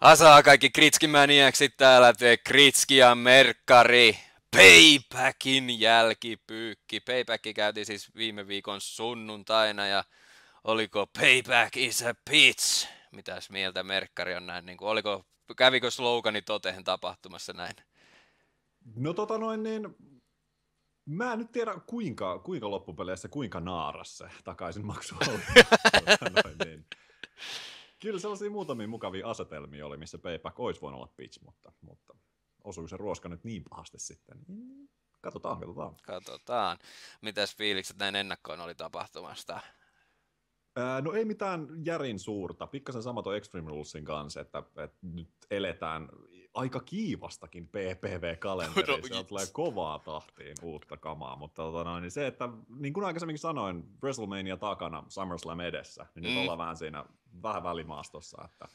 Asaa kaikki Kritski-maniaksit täällä, te Kritski ja Merkkari. Paybackin jälkipyykki. Payback käytiin siis viime viikon sunnuntaina ja oliko Payback is a bitch? Mitäs mieltä Merkkari on näin? Kävikö slogani toteen tapahtumassa näin? No mä en nyt tiedä kuinka loppupeleissä, kuinka naaras se takaisinmaksu oli. Kyllä sellaisia muutamia mukavia asetelmia oli, missä Payback olisi voinut olla pitch, mutta osuiko se ruoska nyt niin pahasti sitten? Katsotaan. Katsotaan. Mitäs fiilikset näin ennakkoon oli tapahtumasta? No ei mitään järin suurta. Pikkasen sama tuo Extreme Rulesin kanssa, että nyt eletään aika kiivastakin PPV-kalenteria. No, sieltä tulee kovaa tahtiin uutta kamaa, mutta niin se, että niin kuin aikaisemminkin sanoin, WrestleMania takana, SummerSlam edessä, niin nyt ollaan vähän siinä välimaastossa, että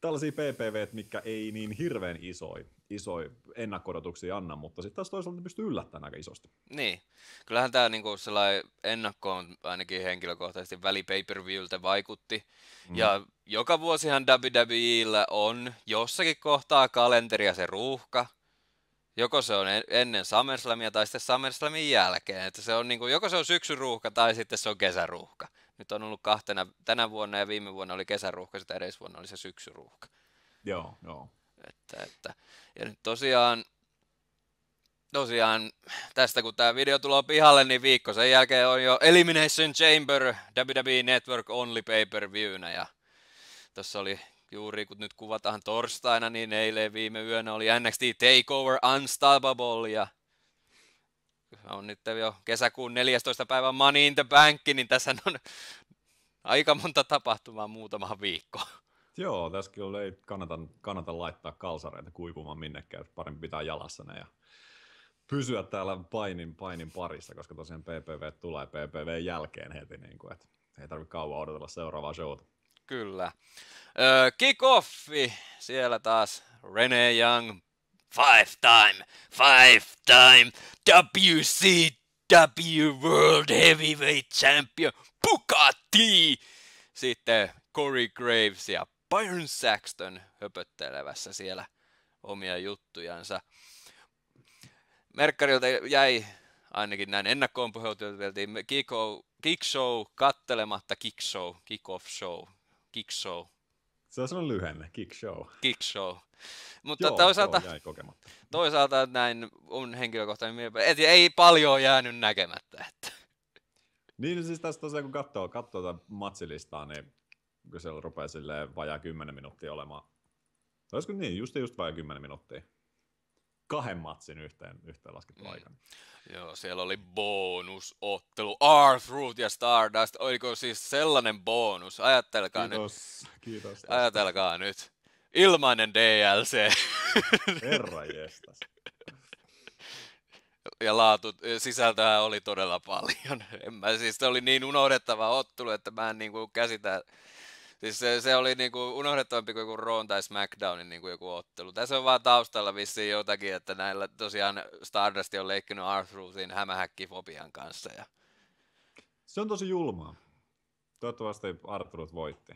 tällaisia PPV, mitkä ei niin hirveän isoja ennakko-odotuksia anna, mutta sitten taas toisaalta pystyy yllättämään aika isosti. Niin. Kyllähän tämä niinku sellainen ennakkoon ainakin henkilökohtaisesti väli pay-per-viewltä vaikutti. Ja joka vuosihan WWEllä on jossakin kohtaa kalenteria se ruuhka. Joko se on ennen SummerSlamia tai sitten SummerSlamin jälkeen. Että se on niinku, joko se on syksyruuhka tai sitten se on kesäruuhka. Nyt on ollut kahtena, tänä vuonna ja viime vuonna oli kesäruuhka, sitä edellisvuonna oli se syksyruuhka. Joo. Ja nyt tosiaan tästä kun tämä video tulee pihalle, niin viikko sen jälkeen on jo Elimination Chamber WWE Network Only Pay-Per-Viewna. Ja tuossa oli juuri, kun nyt kuvataan torstaina, niin eilen viime yönä oli NXT TakeOver Unstoppable. Ja on nyt jo kesäkuun 14. päivän Money in the Bank, niin tässä on aika monta tapahtumaa muutama viikko. Joo, tässä kyllä ei kannata laittaa kalsareita kuivumaan minnekään, parempi pitää jalassa ne ja pysyä täällä painin parissa, koska tosiaan PPV tulee PPV jälkeen heti, niin kuin, että ei tarvitse kauan odotella seuraavaa showta. Kyllä. Kick-offi, siellä taas Renee Young, five-time WCW World Heavyweight Champion Booker T. Sitten Corey Graves ja Byron Saxton höpöttelevässä siellä omia juttujansa. Merkkarilta jäi ainakin näin ennakkoon puheuteltiin Kick Show kattelematta Kick-Off Show. Se on sellainen lyhenne, Kick Show. Mutta joo, toisaalta näin on henkilökohtainen mielipide, että ei paljon jäänyt näkemättä. Että. Niin siis tässä tosiaan kun katsoo tätä matsilistaa, niin kun siellä rupeaa silleen vajaa 10 minuuttia olemaan. Olisiko niin, just vajaa 10 minuuttia. 2 matsin yhteen laskettu aikana. Joo, siellä oli bonusottelu. R-Truth ja Stardust. Oliko siis sellainen bonus? Ajattelkaa Kiitos. Ajatelkaa nyt. Ilmainen DLC. Herranjestas. Ja sisältöä oli todella paljon. Siis se oli niin unohdettava ottelu, että mä en niinku käsitä. Siis se oli niinku unohdettavampi kuin joku Raw tai SmackDownin niinku joku ottelu. Tässä on vaan taustalla vissiin jotakin, että näillä tosiaan Stardust on leikkinyt R-Truthin hämähäkkifobian kanssa. Ja. Se on tosi julmaa. Toivottavasti R-Truth voitti.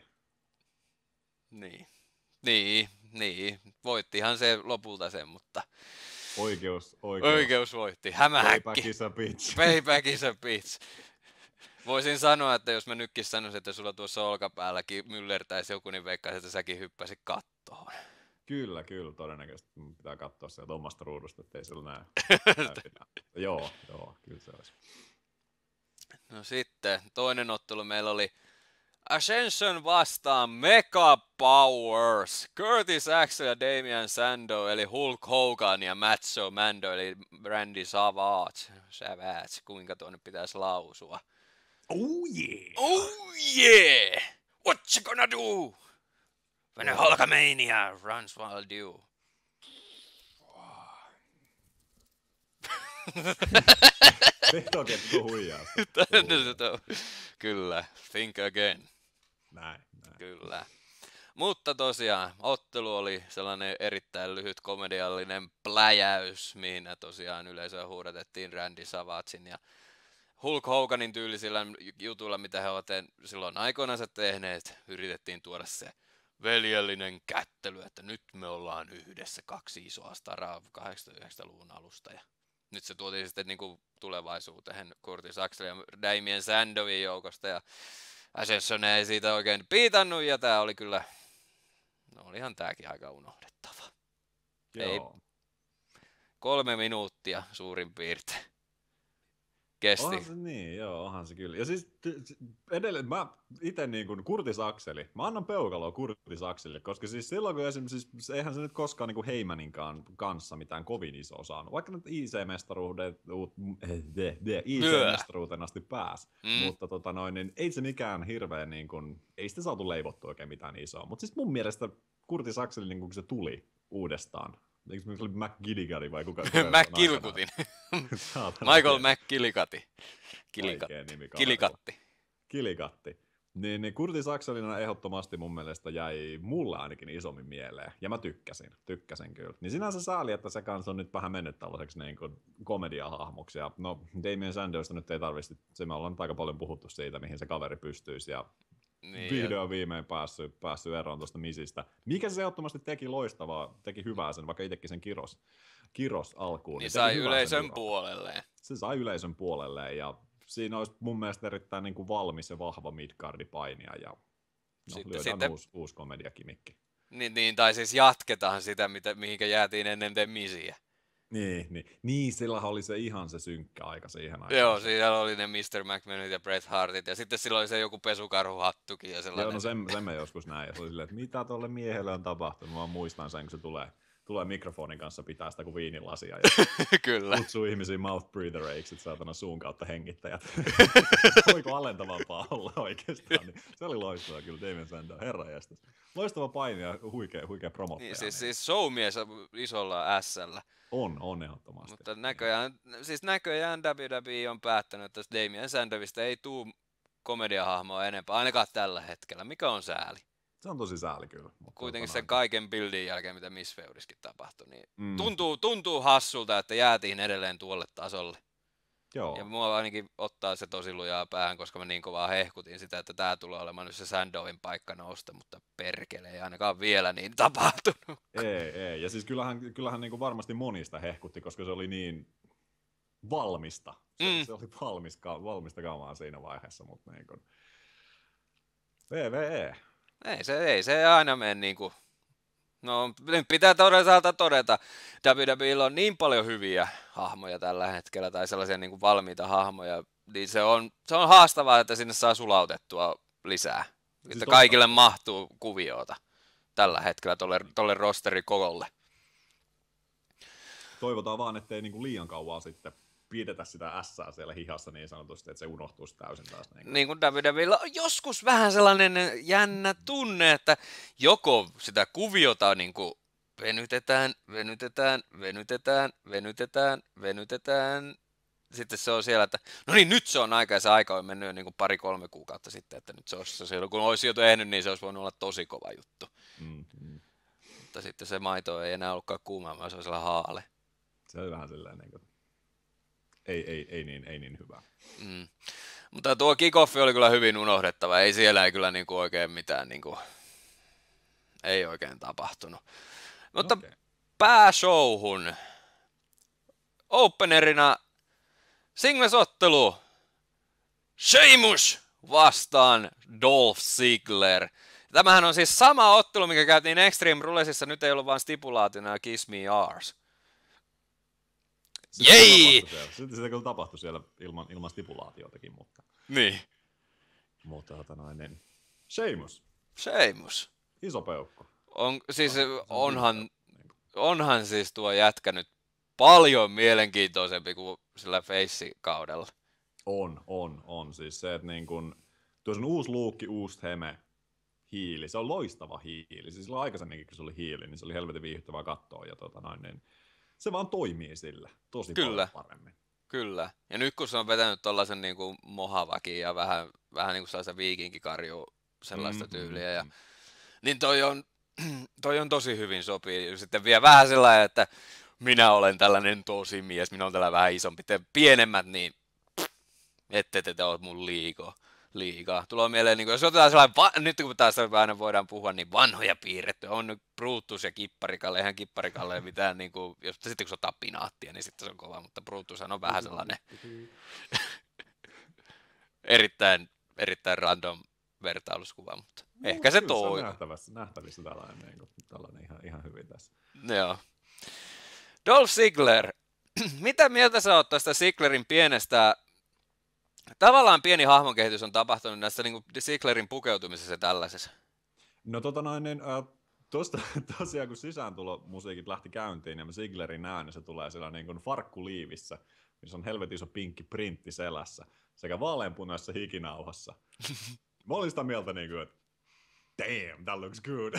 Niin. Voittihan se lopulta sen, mutta. Oikeus voitti. Hämähäkki. Payback is a bitch. Voisin sanoa, että jos mä nytkin sanoisin, että sulla tuossa olkapäälläkin myllertäisi joku, niin veikkaisin, että säkin hyppäsit kattoon. Kyllä, todennäköisesti pitää katsoa sieltä omasta ruudusta, ettei sillä näy. Joo, kyllä se olisi. No sitten, toinen ottelu meillä oli Ascension vastaan Mega Powers. Curtis Axel ja Damian Sandow, eli Hulk Hogan ja Macho Mando, eli Randy Savage, kuinka tuonne pitäisi lausua. Oh yeah! Oh yeah! What you gonna do? When a Hulkamania runs wild you. Vetokettu huijaa. Kyllä, think again. Näin. Kyllä. Mutta tosiaan, ottelu oli sellainen erittäin lyhyt komediallinen pläjäys, mihin tosiaan yleisöä huudatettiin Randy Savagein ja Hulk Hoganin tyylisillä jutuilla, mitä he ovat silloin aikoinaan tehneet, yritettiin tuoda se veljellinen kättely, että nyt me ollaan yhdessä, kaksi isoa staraa 89-luvun alusta. Ja nyt se tuotiin sitten niin kuin tulevaisuuteen Curtis Axel ja Damien Sandovin joukosta ja Ascension ei siitä oikein piitannut ja tää oli kyllä, no olihan tääkin aika unohdettava. Joo. Ei, 3 minuuttia suurin piirtein kesti. Onhan se niin, joo, onhan se kyllä. Ja siis edelleen mä itse niin kuin Curtis Axeli, mä annan peukaloa Curtis Axelille, koska siis silloin kun esimerkiksi, eihän se nyt koskaan niin kuin Heymaninkaan kanssa mitään kovin isoa saanut, vaikka nyt IC-mestaruuteen asti pääsi, mutta niin ei se mikään hirveän, niin kuin, ei sitä saatu leivottua oikein mitään isoa, mutta siis mun mielestä Curtis Axel, niin kun se tuli uudestaan, eikö se oli McGilligati vai kuka? McGilgutin. Michael McGilligati. Kilikatti. Niin Curtis Axelina ehdottomasti mun mielestä jäi mulle ainakin isommin mieleen. Ja mä tykkäsin kyllä. Niin sinänsä sääli, että se kanssa on nyt vähän mennyt tällaiseksi niin kuin komediahahmoksi. Ja no Damien Sandersta nyt ei tarvitse, se me ollaan aika paljon puhuttu siitä, mihin se kaveri pystyisi. Ja niin, vihdoin viimein päässyt eroon tuosta misistä. Mikä se ehdottomasti teki loistavaa, teki hyvää sen, vaikka itsekin sen kiros alkuun. Niin sai yleisön puolelleen. Se sai yleisön puolelleen ja siinä olisi mun mielestä erittäin niin kuin valmis ja vahva midcardi-painija ja lyödään uusi komediakimikki. Niin, tai siis jatketaan sitä, mihinkä jäätiin ennen The Misiä. Niin, sillähän oli se ihan se synkkä aika siihen aikaan. Joo, siellä oli ne Mr. McMahonit ja Bret Hartit, ja sitten silloin oli se joku pesukarhuhattukin ja sellainen. Joo, no sen mä joskus näin, ja se oli silleen, että mitä tuolle miehelle on tapahtunut, mä muistan sen, kun se tulee mikrofonin kanssa pitää sitä kuin viinilasia ja kyllä. Kutsuu ihmisiä mouth breathereiksi, että saatana suun kautta hengittäjät. Voiko alentavampaa olla oikeastaan? Niin se oli loistava kyllä, Damien Sandow, herranjestas. Loistava paini ja huikea promottaja. Niin, siis showmies isolla S-llä. On ehdottomasti. Mutta näköjään WWE on päättänyt, että Damien Sandowista ei tule komediahahmoa enempää, ainakaan tällä hetkellä, mikä on sääli. Se on tosi sääli kyllä. Kuitenkin sen kaiken buildin jälkeen, mitä Miss Feudiskin tapahtui, niin tuntuu hassulta, että jäätiin edelleen tuolle tasolle. Joo. Ja mua ainakin ottaa se tosi lujaa päähän, koska mä niin kovaa hehkutin sitä, että tää tulee olemaan nyt se Sandowin paikka nousta, mutta perkele ei ainakaan vielä niin tapahtunut. Ei. Ja siis kyllähän niin kuin varmasti monista hehkutti, koska se oli niin valmista. Se oli valmista kamaa siinä vaiheessa, mutta niin kuin VVE. Ei se aina mene niinku. No nyt pitää todeta, WWE:llä on niin paljon hyviä hahmoja tällä hetkellä tai sellaisia niinku valmiita hahmoja, niin se on haastavaa, että sinne saa sulautettua lisää. Siis että kaikille mahtuu kuviota tällä hetkellä tolle rosterikokolle. Toivotaan vaan, ettei niinku liian kauan sitten pidetä sitä ässää siellä hihassa niin sanotusti, että se unohtuisi täysin taas. Niin kuin WWE:llä on joskus vähän sellainen jännä tunne, että joko sitä kuviota niin kuin venytetään. Sitten se on siellä, että no niin, nyt se on aika, ja se aika on mennyt jo niin kuin 2-3 kuukautta sitten, että nyt se olisi silloin, kun olisi jo tehnyt, niin se olisi voinut olla tosi kova juttu. Mutta sitten se maito ei enää ollutkaan kuumaa, vaan se on sellainen haale. Se on vähän sellainen niin kuin ei niin hyvä. Mutta tuo kick-off oli kyllä hyvin unohdettava. Siellä ei kyllä niinku oikein mitään niinku, ei oikein tapahtunut. Mutta pääshowhun. Openerina singles-ottelu. Sheamus vastaan Dolph Ziggler. Tämähän on siis sama ottelu, mikä käytiin Extreme Rulesissa. Nyt ei ollut vaan stipulaationa Kiss Me Ours. Jei! Sitä kyllä tapahtui siellä ilman stipulaatiotakin, mutta... Niin. Mutta niin. Sheamus. Iso peukku. Onhan siis tuo jätkä nyt paljon mielenkiintoisempi kuin sillä Face-kaudella. On. Siis se, että niin kun, tuossa on uusi luukki, uusi heme, hiili. Se on loistava hiili. Siis silloin aikaisemminkin, kun se oli hiili, niin se oli helvetin viihdyttävää katsoa. Ja niin se vaan toimii sillä tosi paljon paremmin. Kyllä. Ja nyt kun se on vetänyt tollasen niinku mohavakin ja vähän niinku sellaista viikinkikarjua sellaista tyyliä. Ja, niin toi on tosi hyvin sopii. Sitten vielä vähän sellainen, että minä olen tällainen tosi mies, minä olen tällä vähän isompi. Te pienemmät, niin ette te ole mun liiko. liigaa. Tulee mieleen, niin kuin, jos otetaan sellainen, nyt kun taas aina voidaan puhua, niin vanhoja piirrettyjä, on nyt Brutus ja Kipparikalle, eihän Kipparikalle ei mitään, niin kuin, jos, sitten kun se ottaa pinaattia, niin sitten se on kova, mutta Brutushan on vähän sellainen erittäin random vertailuskuva, mutta ehkä se toi. Se on nähtävissä tällainen ihan hyvin tässä. Joo. Dolph Ziggler, mitä mieltä sä oot tästä Zigglerin pienestä, tavallaan pieni hahmonkehitys on tapahtunut näissä niin Zigglerin pukeutumisessa ja tällaisessa? No tosiaan kun sisääntulomusiikit lähti käyntiin ja mä Zigglerin näen, niin se tulee siellä niin kuin farkkuliivissä, missä on helvetin iso pinkki printti selässä sekä vaaleanpunaisessa hikinauhassa. Mä olin sitä mieltä niin kuin, että damn, that looks good.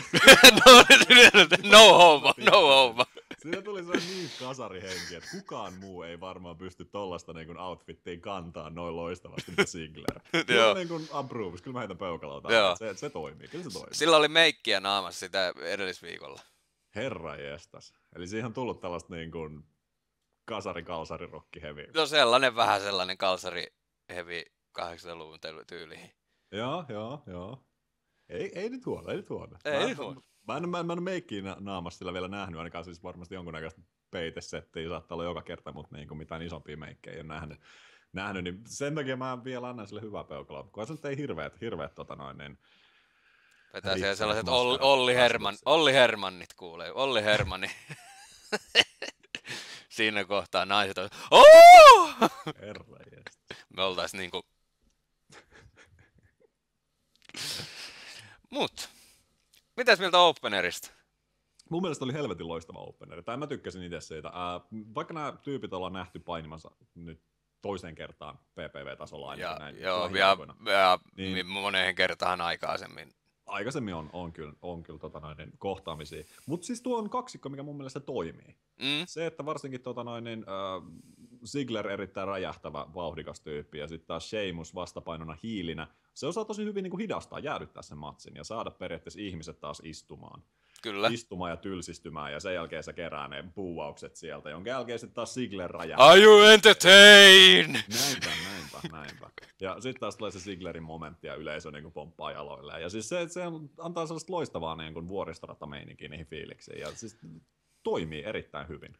No homo. Siinä tuli se niin kasarihenki, että kukaan muu ei varmaan pysty tollaista niin outfittiin kantaa noin loistavasti, mitä Ziggler. Kyllä niin kuin approves, kyllä mä heitän peukalauta. Se toimii, kyllä se toimii. Sillä oli meikkiä naamassa sitä edellisviikolla. Herra jestas. Eli siihen on tullut tällaista niin kuin kasari rokki heavy. No vähän sellainen kalsari heavy 80-luvun tyyliin. Joo. Ei nyt huono. Mä en ole meikkiä naamassa sillä vielä nähnyt, ainakaan siis varmasti jonkunnäköistä peitesettiä saattaa olla joka kerta, mutta niin kuin mitään isompia meikkejä ei ole nähnyt, niin sen takia mä vielä annan sille hyvää peukalaa. Kun se nyt ei hirveät niin vetää siellä sellaiset Olli Hermannit kuulee, Olli Hermanni. Siinä kohtaa naiset on, herra me oltais niinku. Mut, mitäs mieltä openerista? Mun mielestä oli helvetin loistava openeri. Tai mä tykkäsin itse siitä. Vaikka nämä tyypit ollaan nähty painimassa nyt toiseen kertaan PPV-tasolla. Ja niin, moneen kertaan aikaisemmin. Aikaisemmin on kyllä kohtaamisia. Mutta siis tuo on kaksikko, mikä mun mielestä toimii. Se, että varsinkin Ziggler erittäin räjähtävä, vauhdikas tyyppi ja sitten taas Sheamus vastapainona hiilinä. Se osaa tosi hyvin niin kuin hidastaa, jäädyttää sen matsin ja saada periaatteessa ihmiset taas istumaan. Kyllä. Istumaan ja tylsistymään ja sen jälkeen se kerää ne buuaukset sieltä, jonka jälkeen sitten taas Ziggler räjähtää. Are you entertained? Näinpä. Ja sitten taas tulee se Zigglerin momentti ja yleisö niin kuin pomppaa jaloilleen. Ja siis se antaa sellaista loistavaa niin kuin vuoristoratameininkiä niihin fiiliksiin. Ja siis toimii erittäin hyvin.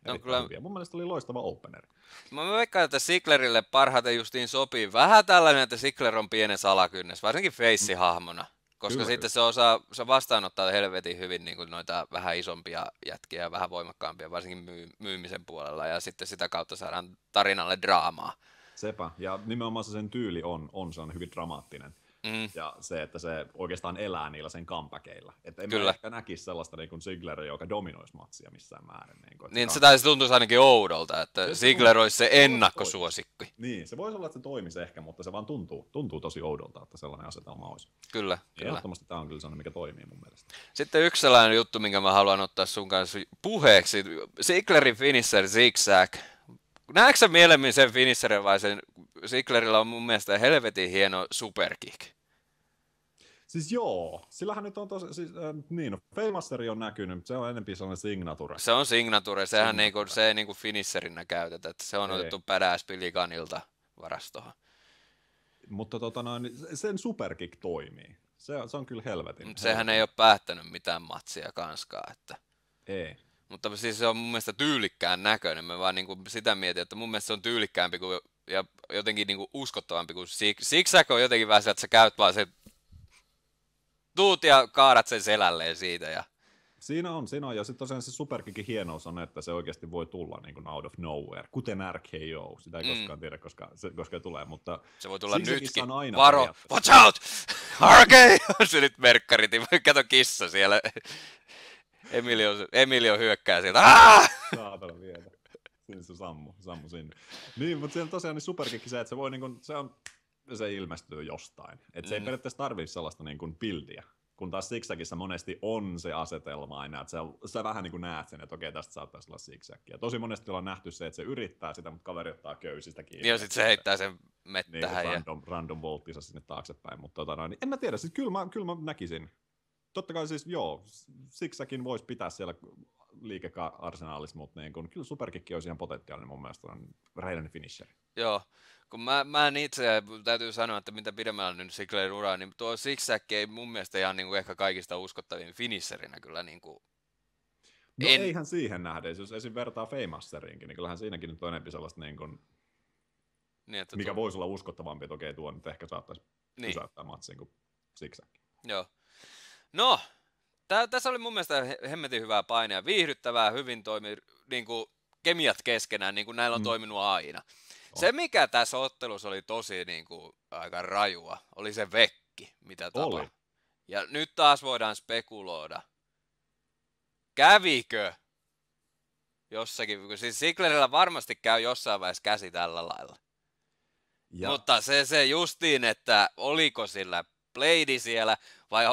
Mun mielestä oli loistava openeri. Mä veikkaan, että Zigglerille parhaiten justiin sopii vähän tällainen, että Ziggler on pienen salakynnes, varsinkin face-hahmona. Koska Kyllä. sitten se vastaanottaa helvetin hyvin niin kuin noita vähän isompia jätkiä ja vähän voimakkaampia, varsinkin myymisen puolella. Ja sitten sitä kautta saadaan tarinalle draamaa. Sepä, ja nimenomaan se sen tyyli se on hyvin dramaattinen. Ja se, että se oikeastaan elää niillä sen comebackeilla. Että en mä ehkä näkisi sellaista niin kuin Ziggleria, joka dominoisi matsia missään määrin. Niin se taisi tuntua ainakin oudolta, että Ziggler olisi se ennakkosuosikki. Niin, se voisi olla, että se toimisi ehkä, mutta se vaan tuntuu tosi oudolta, että sellainen asetelma olisi. Kyllä. Ehdottomasti tämä on kyllä sellainen, mikä toimii mun mielestä. Sitten yksi sellainen juttu, minkä mä haluan ottaa sun kanssa puheeksi. Zigglerin finisher zigzag. Näetkö sä mielemmin sen finisherin vai sen? Zigglerillä on mun mielestä helvetin hieno superkick. Siis joo, sillähän nyt on Famasteri on näkynyt, se on enemmän sellainen signature. Se on signature, sehän se ei niinku finisherinä käytetä, että se on otettu Badass Billy Gunnilta varastoon. Mutta sen superkick toimii, se on kyllä helvetin. Sehän ei ole päättänyt mitään matsia kanskaan, että. Ei. Mutta siis se on mun mielestä tyylikkään näköinen, mä vaan niinku sitä mietin, että mun mielestä se on tyylikkäämpi kuin, ja jotenkin niinku uskottavampi kuin zigzag on jotenkin vähän että sä käyt vaan se tuut ja kaadat sen selälleen siitä. Ja. Siinä on. Ja sitten tosiaan se superkikin hienous on, että se oikeasti voi tulla niin kuin out of nowhere, kuten RKO. Sitä ei koskaan tiedä, koska se tulee, mutta se voi tulla nytkin. Varo, watch out! RKO! Se nyt merkkarit, kato kissa siellä. Emilio hyökkää sieltä. Saatana vielä. Sinne se sammu sinne. Niin, mutta siellä tosiaan niin superkikki se, että se voi niin se ilmestyy jostain. Että se ei periaatteessa tarvitse sellaista niin kuin buildia. Kun taas zigzagissa monesti on se asetelma aina, että sä vähän niin kuin näet sen, että okei, tästä saattaisi olla zigzagia. Tosi monesti ollaan nähty se, että se yrittää sitä, mutta kaveri ottaa köysistä kiinni. Ja sitten se heittää sen mettähän. Niin, random volttinsa sinne taaksepäin. Mutta niin, en mä tiedä, siis kyllä mä näkisin. Totta kai siis joo, zigzagin voisi pitää siellä liikearsenaalissa, mutta niin kun, kyllä superkikki olisi ihan potentiaalinen mun mielestä on räjäinen finisher. Joo, kun mä en itse, täytyy sanoa, että mitä pidemmällä nyt Zigglerin uraa, niin tuo Zigzag ei mun mielestä ihan niin kuin ehkä kaikista uskottavin finisherinä kyllä niin kuin. No eihän siihen nähdä, jos esim. Vertaa Famasteriinkin, niin kyllähän siinäkin nyt on enemmän sellaista, niin kuin, niin, että mikä voisi olla uskottavampi, että okei, tuo nyt ehkä saattaisi pysäyttää matsin kuin Zigzag. Joo. No, tässä oli mun mielestä hemmetin hyvää painia, viihdyttävää, hyvin toimi, niin kuin kemiat keskenään, niin kuin näillä on toiminut aina. Se, mikä tässä ottelussa oli tosi niin kuin, aika rajua, oli se vekki, mitä tapahtui. Ja nyt taas voidaan spekuloida. Kävikö jossakin, siis Zigglerillä varmasti käy jossain vaiheessa käsi tällä lailla. Ja. Mutta se justiin, että oliko sillä blade siellä vai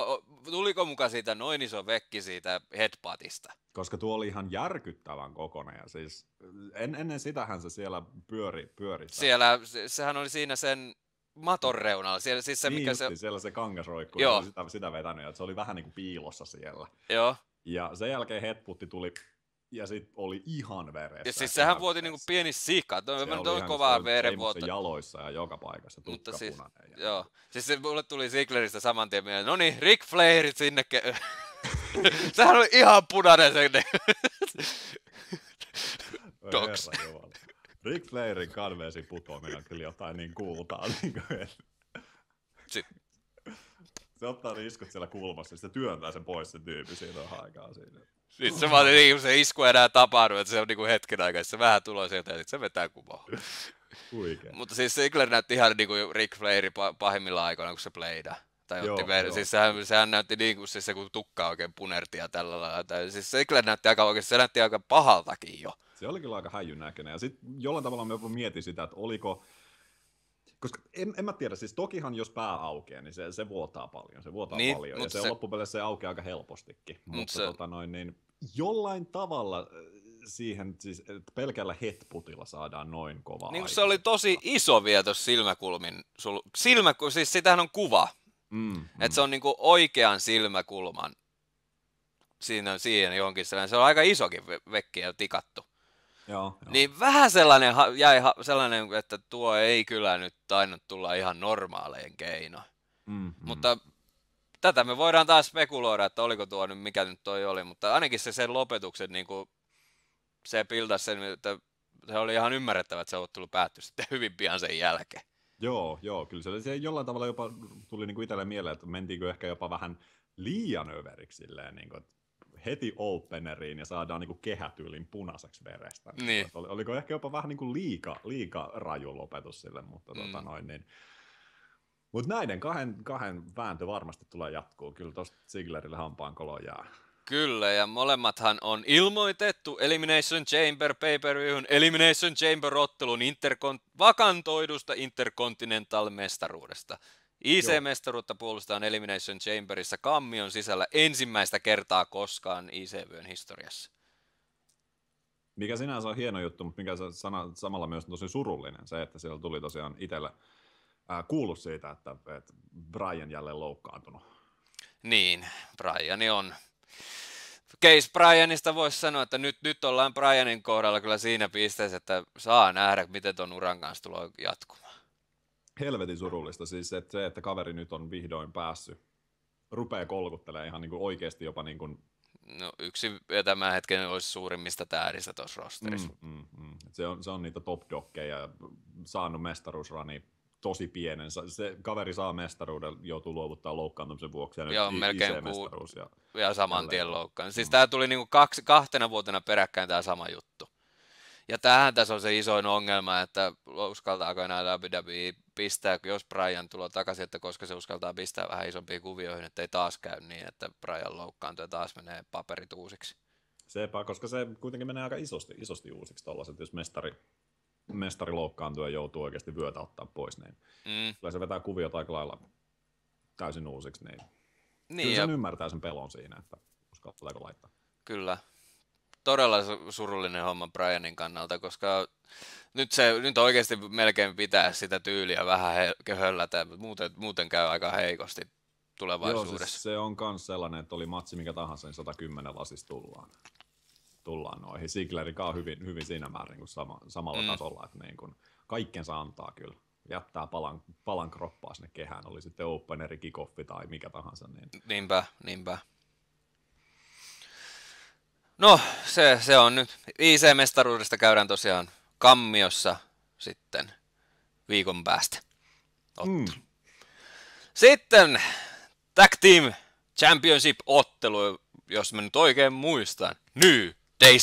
tuliko mukaan siitä noin iso vekki siitä headbutista? Koska tuo oli ihan järkyttävän kokoinen ja siis ennen sitähän se siellä pyöri. Siellä, sehän oli siinä sen maton reunalla. Siellä, siis se, niin mikä justi, siellä se kangasroikku, oli sitä vetänyt ja se oli vähän niin kuin piilossa siellä. Joo. Ja sen jälkeen headbutti tuli ja sitten oli ihan veressä. Ja siis sehän vuoti niinku pieni sika. Se oli kovaa verenvuotta. Jaloissa ja joka paikassa, tukka siis, punainen. Joo. Siis se mulle tuli Ziggleristä saman tien mieleen, no niin, Ric Flair sinne. Sehän oli ihan punainen sen. Doks. Ric Flairin kanveesi putoaminen on kyllä jotain niin kultaa. Se ottaa iskut siellä kulmassa ja sitten työntää sen pois sen tyyppi siitä aikaa siinä. Sitten se vaan niin, se isku enää tapahdu, että se on niinku hetken aikaa, se vähän tulee sieltä ja sitten se vetää kumoon. Huikea. Mutta siis Ziggler näytti ihan niinku Ric Flairin pahimmilla aikoina, kun se playdaa. Tai otti siis sehän näytti niin kuin siis se, kun tukka oikein punerti ja tällä lailla. Tai siis Ziggler näytti aika oikeasti, se näytti aika pahaltakin jo. Se oli kyllä aika häijyn näköinen. Ja sitten jollain tavalla mä mietin sitä, että oliko, koska en mä tiedä, siis tokihan jos pää aukeaa, niin se vuotaa paljon. Se vuotaa niin, paljon ja se loppupeleissä se aukeaa aika helpostikin. Mutta se niin jollain tavalla siihen, siis pelkällä headbutilla saadaan noin kova niin se oli tosi iso vielä tuossa silmäkulmin. Siis sitähän on kuva. Että se on niinku oikean silmäkulman siihen johonkin sellainen. Se on aika isokin vekki ja tikattu. Joo. Niin vähän sellainen jäi sellainen, että tuo ei kyllä nyt tainnut tulla ihan normaalein keino. Mutta tätä me voidaan taas spekuloida, että oliko tuo nyt, mikä nyt toi oli. Mutta ainakin sen lopetukset, niin kuin se piltasi sen, että se oli ihan ymmärrettävä, että se ottelu päättyi sitten hyvin pian sen jälkeen. Joo, kyllä se jollain tavalla jopa tuli niinku itselle mieleen, että mentiinkö ehkä jopa vähän liian överiksi silleen, niinku, että heti openeriin ja saadaan niinku kehätyylin punaiseksi verestä. Niin. Oliko ehkä jopa vähän niinku liika raju lopetus sille, mutta niin. Mut näiden kahden vääntö varmasti tulee jatkuu. Kyllä tosta Zigglerille hampaankolo jää. Kyllä, ja molemmathan on ilmoitettu Elimination Chamber pay-per-view'n Elimination Chamber-ottelun vakantoidusta Intercontinental-mestaruudesta. IC-mestaruutta puolustetaan Elimination Chamberissa kammion sisällä ensimmäistä kertaa koskaan ICV:n historiassa. Mikä sinänsä on hieno juttu, mutta mikä samalla myös tosi surullinen, se, että siellä tuli tosiaan itselle kuullut siitä, että Bryan jälleen loukkaantunut. Niin, Bryan on. Case Bryanista voisi sanoa, että nyt ollaan Bryanin kohdalla kyllä siinä pisteessä, että saa nähdä, miten ton uran kanssa tulee jatkumaan. Helvetin surullista siis se, että kaveri nyt on vihdoin päässyt, rupeaa kolkuttelemaan ihan niin kuin oikeasti jopa niin kuin. No yksi tämän hetken olisi suurimmista tähdistä tuossa rosterissa. Se on niitä top doggeja ja saanut mestaruusrani tosi pienen. Se kaveri saa mestaruuden, joutuu luovuttaa loukkaantumisen vuoksi. Ja joo, melkein mestaruus ja saman tien loukkaan. Siis tää tuli niinku kahtena vuotena peräkkäin tää sama juttu. Ja tämähän tässä on se isoin ongelma, että uskaltaako enää WWE pistää, jos Bryan tulee takaisin, että koska se uskaltaa pistää vähän isompiin kuvioihin, ettei taas käy niin, että Bryan loukkaantuu ja taas menee paperit uusiksi. Sepä, koska se kuitenkin menee aika isosti uusiksi tollaiset, jos mestari loukkaantuu ja joutuu oikeasti vyötä ottaa pois, niin kyllä se vetää kuviot aika lailla täysin uusiksi, niin kyllä sen ymmärtää sen pelon siinä, että uskaltaako laittaa. Kyllä. Todella surullinen homma Bryanin kannalta, koska nyt oikeasti melkein pitää sitä tyyliä vähän höllätä, muuten käy aika heikosti tulevaisuudessa. Joo, siis se on myös sellainen, että oli matsi mikä tahansa, niin 110 lasista tullaan. tullaan noihin. Zigglerika on hyvin siinä määrin niin samalla tasolla, että niin kuin kaikkensa antaa kyllä. Jättää palan kroppaa sinne kehään, oli sitten openeri, kickoffi tai mikä tahansa. Niin. Niinpä. No, se on nyt. IC-mestaruudesta käydään tosiaan Kammiossa sitten viikon päästä. Sitten Tag Team Championship-ottelu, jos mä nyt oikein muistan. New Day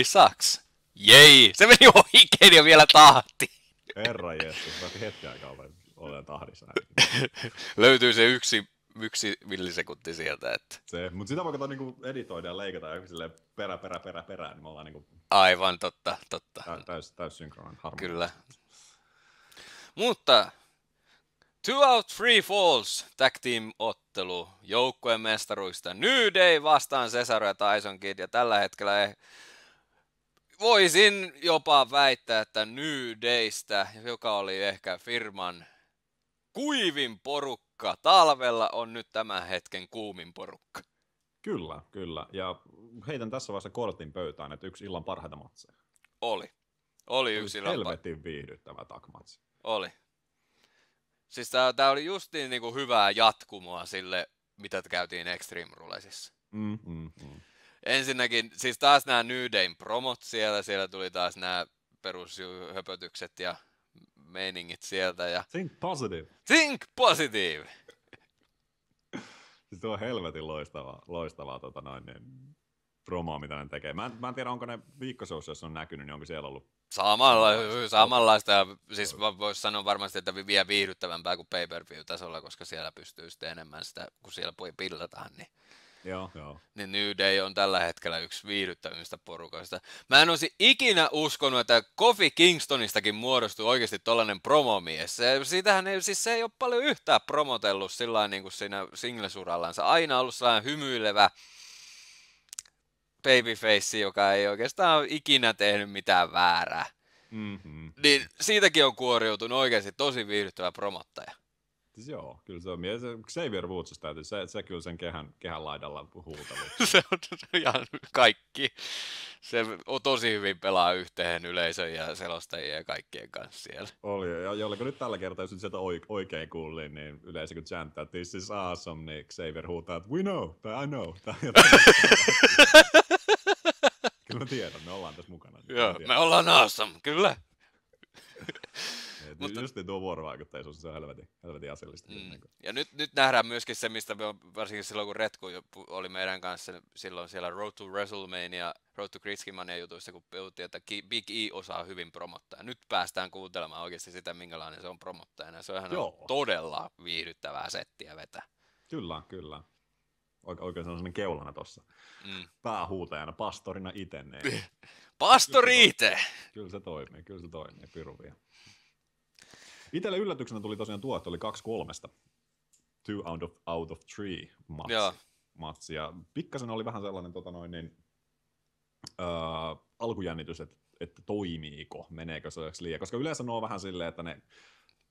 Sucks! Jei! Se meni oikein jo vielä tahti. Herra Jeesus, mä hetken aikaa olen tahdissa. Löytyy se yksi millisekunti sieltä. Että. Mutta sitä voi niinku editoida ja leikata ja perään, niin me ollaan niinku... Aivan totta. Täys synkronin harmonia. Kyllä. Mutta 2 out 3 falls tag team ottelu joukkueen mestaruista. New Day vastaan Cesaro ja Tyson Kidd. Ja tällä hetkellä voisin jopa väittää, että New Daystä, joka oli ehkä firman kuivin porukka, talvella on nyt tämän hetken kuumin porukka. Kyllä. Ja heitän tässä vaiheessa kortin pöytään, että yksi illan parhaita matseja. Oli yksi illan helvetin viihdyttävä tag-matsi. Oli. Siis tää oli justiin niinku hyvää jatkumoa sille, mitä käytiin Extreme Rulesissa. Ensinnäkin, siis taas nämä New Dayn promot siellä tuli taas nämä perushöpötykset ja meiningit sieltä. Ja... Think positive! Siis tuo on helvetin loistavaa promoa, mitä ne tekee. Mä en tiedä, onko ne viikkosoussa, jos on näkynyt, niin onko siellä ollut... Samanlaista, ja siis voisi sanoa varmasti, että vielä viihdyttävämpää kuin pay-per-view-tasolla, koska siellä pystyy sitten enemmän sitä, kun siellä voi pillataan, niin... Joo. Niin New Day on tällä hetkellä yksi viihdyttävistä porukoista. Mä en olisi ikinä uskonut, että Kofi Kingstonistakin muodostui oikeasti tollainen promomies. Se ei ole paljon yhtään promotellut sillä niin kuin siinä singlesurallansa. Aina ollut sellainen hymyilevä babyface, joka ei oikeastaan ole ikinä tehnyt mitään väärää. Niin siitäkin on kuoriutunut oikeasti tosi viihdyttävä promottaja. Joo, kyllä se on. Xavier Woods täytyy, se kyllä sen kehän laidalla huutelu. Se on ihan kaikki. Se on tosi hyvin pelaa yhteen yleisön ja selostajien ja kaikkien kanssa siellä. Oli, ja jolleko nyt tällä kertaa, jos nyt sieltä oikein kuulin, niin yleisö kun chantaa, this is awesome, niin Xavier huutaa, että we know, tai I know. Kyllä mä tiedän, me ollaan tässä mukana. Joo, me ollaan awesome, kyllä. Mutta just tuo vuorovaikutteisuus, se on helvetin asiallista. Ja nyt nähdään myöskin se, mistä me varsinkin silloin, kun Retku oli meidän kanssa silloin siellä Road to WrestleMania, Road to Kritzkimania jutuissa, kun puhuttiin, että Big E osaa hyvin promottaa. Nyt päästään kuuntelemaan oikeasti sitä, minkälainen se on promottajana. Se on ihan todella viihdyttävää settiä vetää. Kyllä. Oikein sellainen keulana tossa. Päähuutajana, pastorina itse. Niin. Pastori itse! Kyllä se toimii, piruvia. Itelle yllätyksenä tuli tosiaan tuo, että oli 2-3. 2 out of 3 matsi. Ja pikkasen oli vähän sellainen alkujännitys, että toimiiko, meneekö se liian. Koska yleensä ne on vähän silleen, että ne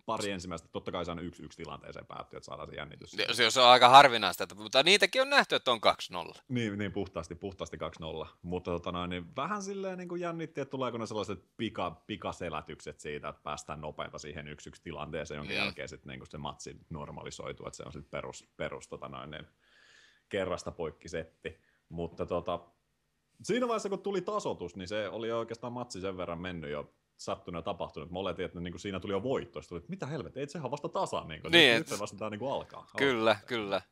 pari ensimmäistä, totta kai se on 1-1 tilanteeseen päättyy, että saadaan se jännitys. Se on aika harvinaista, mutta niitäkin on nähty, että on 2-0. Niin puhtaasti 2-0. Mutta niin vähän silleen niin kuin jännitti, että tuleeko ne sellaiset pikaselätykset siitä, että päästään nopeita siihen 1-1 tilanteeseen, jonka jälkeen sitten niin se matsi normalisoituu, että se on sitten perus niin kerrasta poikkisetti. Mutta siinä vaiheessa, kun tuli tasoitus, niin se oli oikeastaan matsi sen verran mennyt jo sattunut ja tapahtunut. Mä oletin, että niin siinä tuli jo voitto. Sitten tuli, että mitä helvettiä, ei sehän vasta tasan. Nyt se vasta niin alkaa. Kyllä.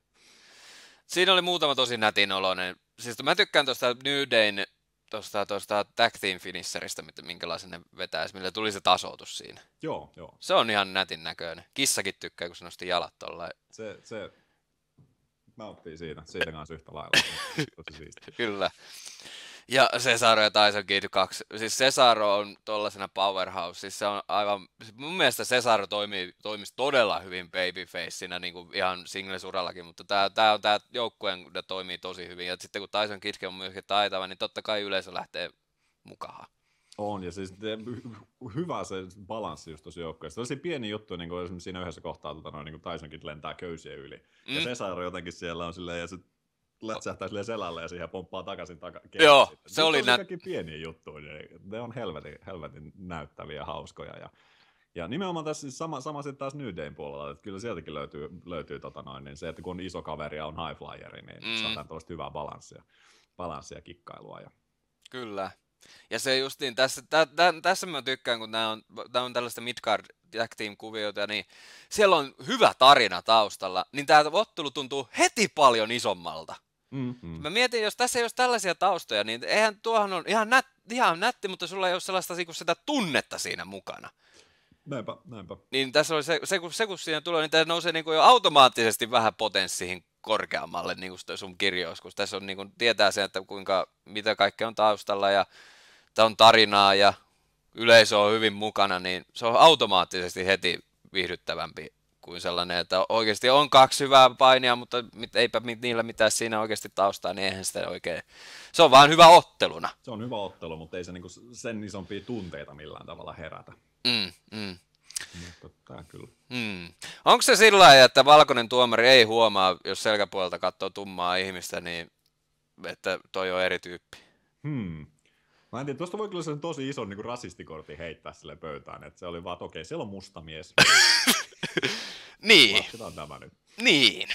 Siinä oli muutama tosi nätin oloinen. Siis mä tykkään tuosta New Dayn tuosta tag team finisheristä, minkälaisen ne vetäisi, millä tuli se tasoitus siinä. Joo. Se on ihan nätin näköinen. Kissakin tykkää, kun se nosti jalat tollain. Mä oppiin siitä kanssa yhtä lailla. Tosi siistiä. Kyllä. Ja Cesaro ja Tyson Kidd 2. Siis Cesaro on tollasena powerhouse. Siis se on aivan, mun mielestä Cesaro toimisi todella hyvin babyfaceina niin kuin ihan singlesurallakin, mutta tää joukkueen toimii tosi hyvin. Ja sitten kun Tyson Kidd on myöskin taitava, niin totta kai yleisö lähtee mukaan. On, ja siis hyvä se balanssi just tuossa joukkueessa. Tosi pieni juttu, niin kuin esimerkiksi siinä yhdessä kohtaa niin kuin Tyson Kidd lentää köysien yli. Ja Cesaro jotenkin siellä on silleen, ja se lätsähtää sille selälle ja siihen pomppaa takaisin Joo, sitten. se oli kaikki pieniä juttuja. Ne on helvetin näyttäviä ja hauskoja. Ja nimenomaan tässä siis sama sitten taas New Dayn puolella, että kyllä sieltäkin löytyy niin se, että kun on iso kaveri ja on high flyeri, niin saadaan tuollaista hyvää balanssia kikkailua. Kyllä. Ja se justiin, tässä mä tykkään, kun nämä on tällaista midcard tag team -kuviota, niin siellä on hyvä tarina taustalla, niin tämä ottelu tuntuu heti paljon isommalta. Mä mietin, jos tässä ei olisi tällaisia taustoja, niin eihän tuohon on ihan nätti, mutta sulla ei ole sellaista sitä tunnetta siinä mukana. Näinpä. Niin tässä oli se kun siinä tulee, niin tämä nousee niin kuin jo automaattisesti vähän potenssiin korkeammalle niin kuin sun kirjoissa, kun tässä on, niin kuin, tietää sen, että mitä kaikkea on taustalla ja tämä on tarinaa ja yleisö on hyvin mukana, niin se on automaattisesti heti viihdyttävämpi kuin sellainen, että oikeasti on kaksi hyvää painia, mutta eipä niillä mitään siinä oikeasti taustaa, niin eihän sitä oikein. Se on vaan hyvä otteluna. Se on hyvä ottelu, mutta ei se niinku sen isompia tunteita millään tavalla herätä. Mutta tää kyllä. Onko se sillä lailla, että valkoinen tuomari ei huomaa, jos selkäpuolelta katsoo tummaa ihmistä, niin että toi on eri tyyppi? Mä en tiedä, tuosta voi kyllä sen tosi ison niin rasistikortin heittää sille pöytään, että se oli vaan, että okei, siellä on musta mies. Niin. Lasketaan tämä nyt. Niin.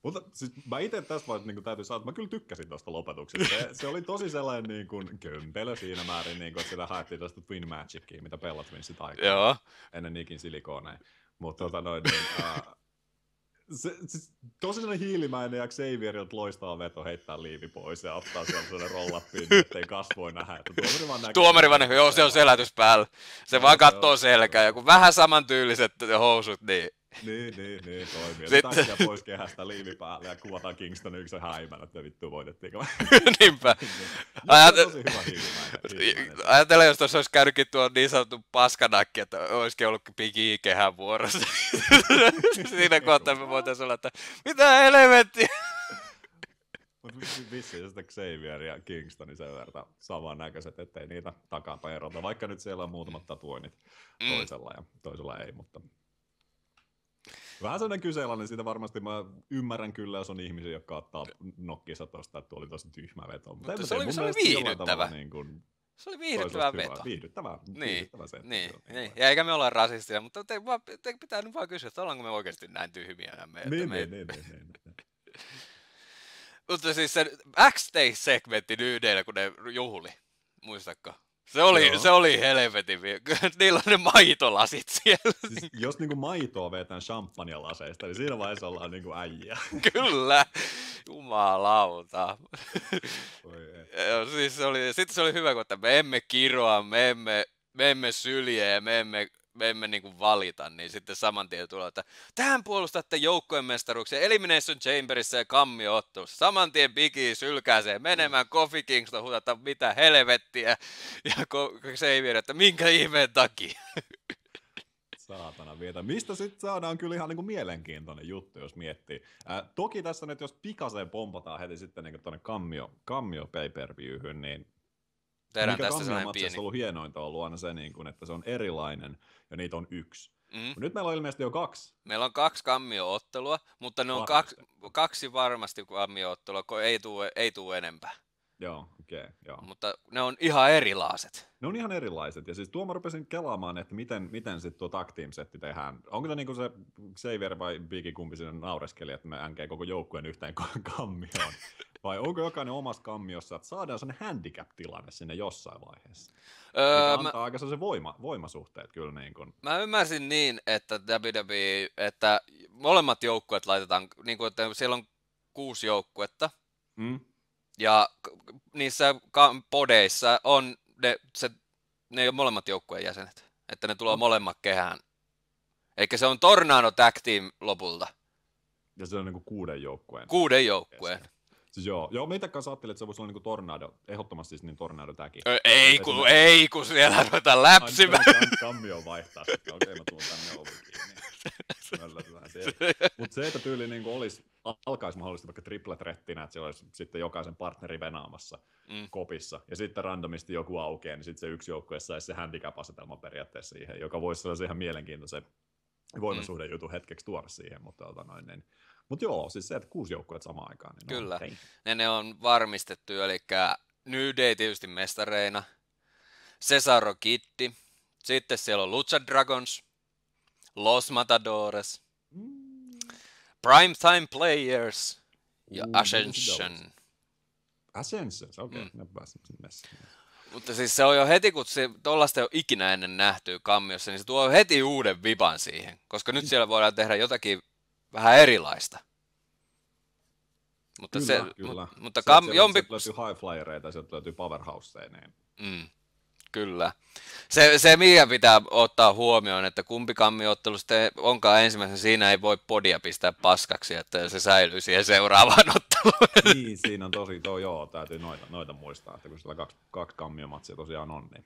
Mutta siis mä itse tässä vaiheessa niin täytyy sanoa, että mä kyllä tykkäsin tuosta lopetuksesta. Se oli tosi sellainen niin kuin kömpelö siinä määrin, niin kuin, että sitä haettiin tästä Twin Magicia, mitä pelat Vincent aikaa. Joo. Ennen Nikin silikooneen. Mutta siis tosi sellainen hiilimäinen ja Xavierilta loistava veto heittää liivi pois ja ottaa sieltä sellainen roll-upin, ettei kasvoin nähdä. Tuomari vaan näkyy, joo, se on selätys päällä. Se vaan kattoo selkää ja kun vähän samantyyliset housut, niin... Niin, toimii. Sitten takia pois kehästä liivi päälle ja kuvataan Kingston yksi häimänä, että vittu voitettiinko. Niinpä. Tosi hyvä hiilimäinen. Ajatella, jos tuossa olisi käynytkin tuo niin sanottu paskanakki, että olisikin ollut Big E-kehän vuorossa. Siinä kohtaa me voitaisiin olla, että mitä helvettiä. Mutta vissiin sitä Xavier ja Kingston sen verran samannäköiset, ettei niitä takapäin erota. Vaikka nyt siellä on muutamat tatuoinnit toisella ja toisella ei, mutta... Vähän sellainen kyseenalainen, siitä varmasti mä ymmärrän kyllä, jos on ihmisiä, jotka ottaa nokkissa tosta, että tuo oli tosi tyhmä veto. Mutta se oli viihdyttävä. Se oli viihdyttävä veto. Viihdyttävä se. Niin. Ja eikä me olla rasistia, mutta te pitää nyt vaan kysyä, että ollaanko me oikeasti näin tyhmiä. Niin. Mutta siis se backstage-segmentti Nyydeillä, kun ne juhli, muistatko? Se oli helvetin. Niillä on ne maitolasit siellä. Siis, jos niinku maitoa vetään champagne-laseista, niin siinä vaiheessa ollaan niinku äijä. Kyllä. Jumalauta. Sitten se oli hyvä, kun me emme kiroa, me emme sylje ja me emme niinku valita, niin sitten saman tien tulee, että tähän puolustatte joukkojen mestaruuksia Elimination Chamberissa ja kammio-ottelussa. Saman tien Biggie sylkääsee menemään, Kofi Kingston huutaa, mitä helvettiä, ja Xavier, että minkä ihmeen takia. Saatana vietä. Mistä sitten saadaan kyllä ihan niinku mielenkiintoinen juttu, jos miettii. Toki tässä nyt, jos pikaseen pompataan heti sitten niinku tuonne kammio pay-per-viewhyn, niin tehdään mikä tästä sellainen pieni. On ollut hienointa ollut aina se, että se on erilainen ja niitä on yksi. Nyt meillä on ilmeisesti jo kaksi. Meillä on 2 kammio-ottelua, mutta ne on kaksi varmasti kammio-ottelua, kun ei tule enempää. Joo, okei. Mutta ne on ihan erilaiset. Ne on ihan erilaiset. Ja siis tuo mä rupesin kelaamaan, että miten sitten tuo tag team-setti tehdään. Onko se niinku se Xavier vai Biggie kumpi sinne naureskeli, että me NG koko joukkueen yhteen kammioon? Vai onko jokainen omassa kammiossa, että saadaan sellainen handicap-tilanne sinne jossain vaiheessa? Antaa aika sellaisen voimasuhteet kyllä. Niin kun. Mä ymmärsin niin, että WWE, että molemmat joukkueet laitetaan, niin kuin, että siellä on 6 joukkuetta. Ja niissä podeissa on ne molemmat joukkueen jäsenet, että ne tulee molemmat kehään. Eikä se on Tornado Tag Team lopulta. Ja se on niinku 6 joukkueen. 6 joukkueen. Siis joo, meitä kanssa ajattelin, että se voisi olla niinku Tornado, ehdottomasti siis niin Tornado Tag. Ei kun siellä ruvetaan läpsimään. Kammio vaihtaa sitten, okei mä tuun tänne ovikiin. Mutta se, että tyyli niinku alkaisi mahdollisesti vaikka triple threattinä, että siellä olisi sitten jokaisen partneri venaamassa kopissa, ja sitten randomisti joku aukeaa, niin sitten se yksi joukkue saisi se handicap-asetelma periaatteessa siihen, joka voisi olla ihan mielenkiintoisen voimasuhden jutun hetkeksi tuoda siihen, mutta niin. Mut joo, siis se, että 6 joukkuetta samaan aikaan. Niin Kyllä, okay. ne on varmistettu, eli New Day tietysti mestareina, Cesaro Kiddi, sitten siellä on Lucha Dragons, Los Matadores, Primetime Players ja Ascension. Ascension, okei, ne pääsivät messiin. Mutta siis se on jo heti, kun se tollaista ei ole ikinä ennen nähtyä kammiossa, niin se tuo heti uuden viban siihen, koska nyt siellä voidaan tehdä jotakin vähän erilaista. Mutta kyllä. Mutta sieltä löytyy high flyereita, sieltä löytyy powerhouseja. Niin. Kyllä. Se mikä pitää ottaa huomioon, että kumpi kammiottelusta onkaan ensimmäisenä, siinä ei voi podia pistää paskaksi, että se säilyy siihen seuraavaan otteluun. Niin, siinä on tosi, joo, täytyy noita muistaa, että kun sillä kaksi kammiomatsia tosiaan on, niin...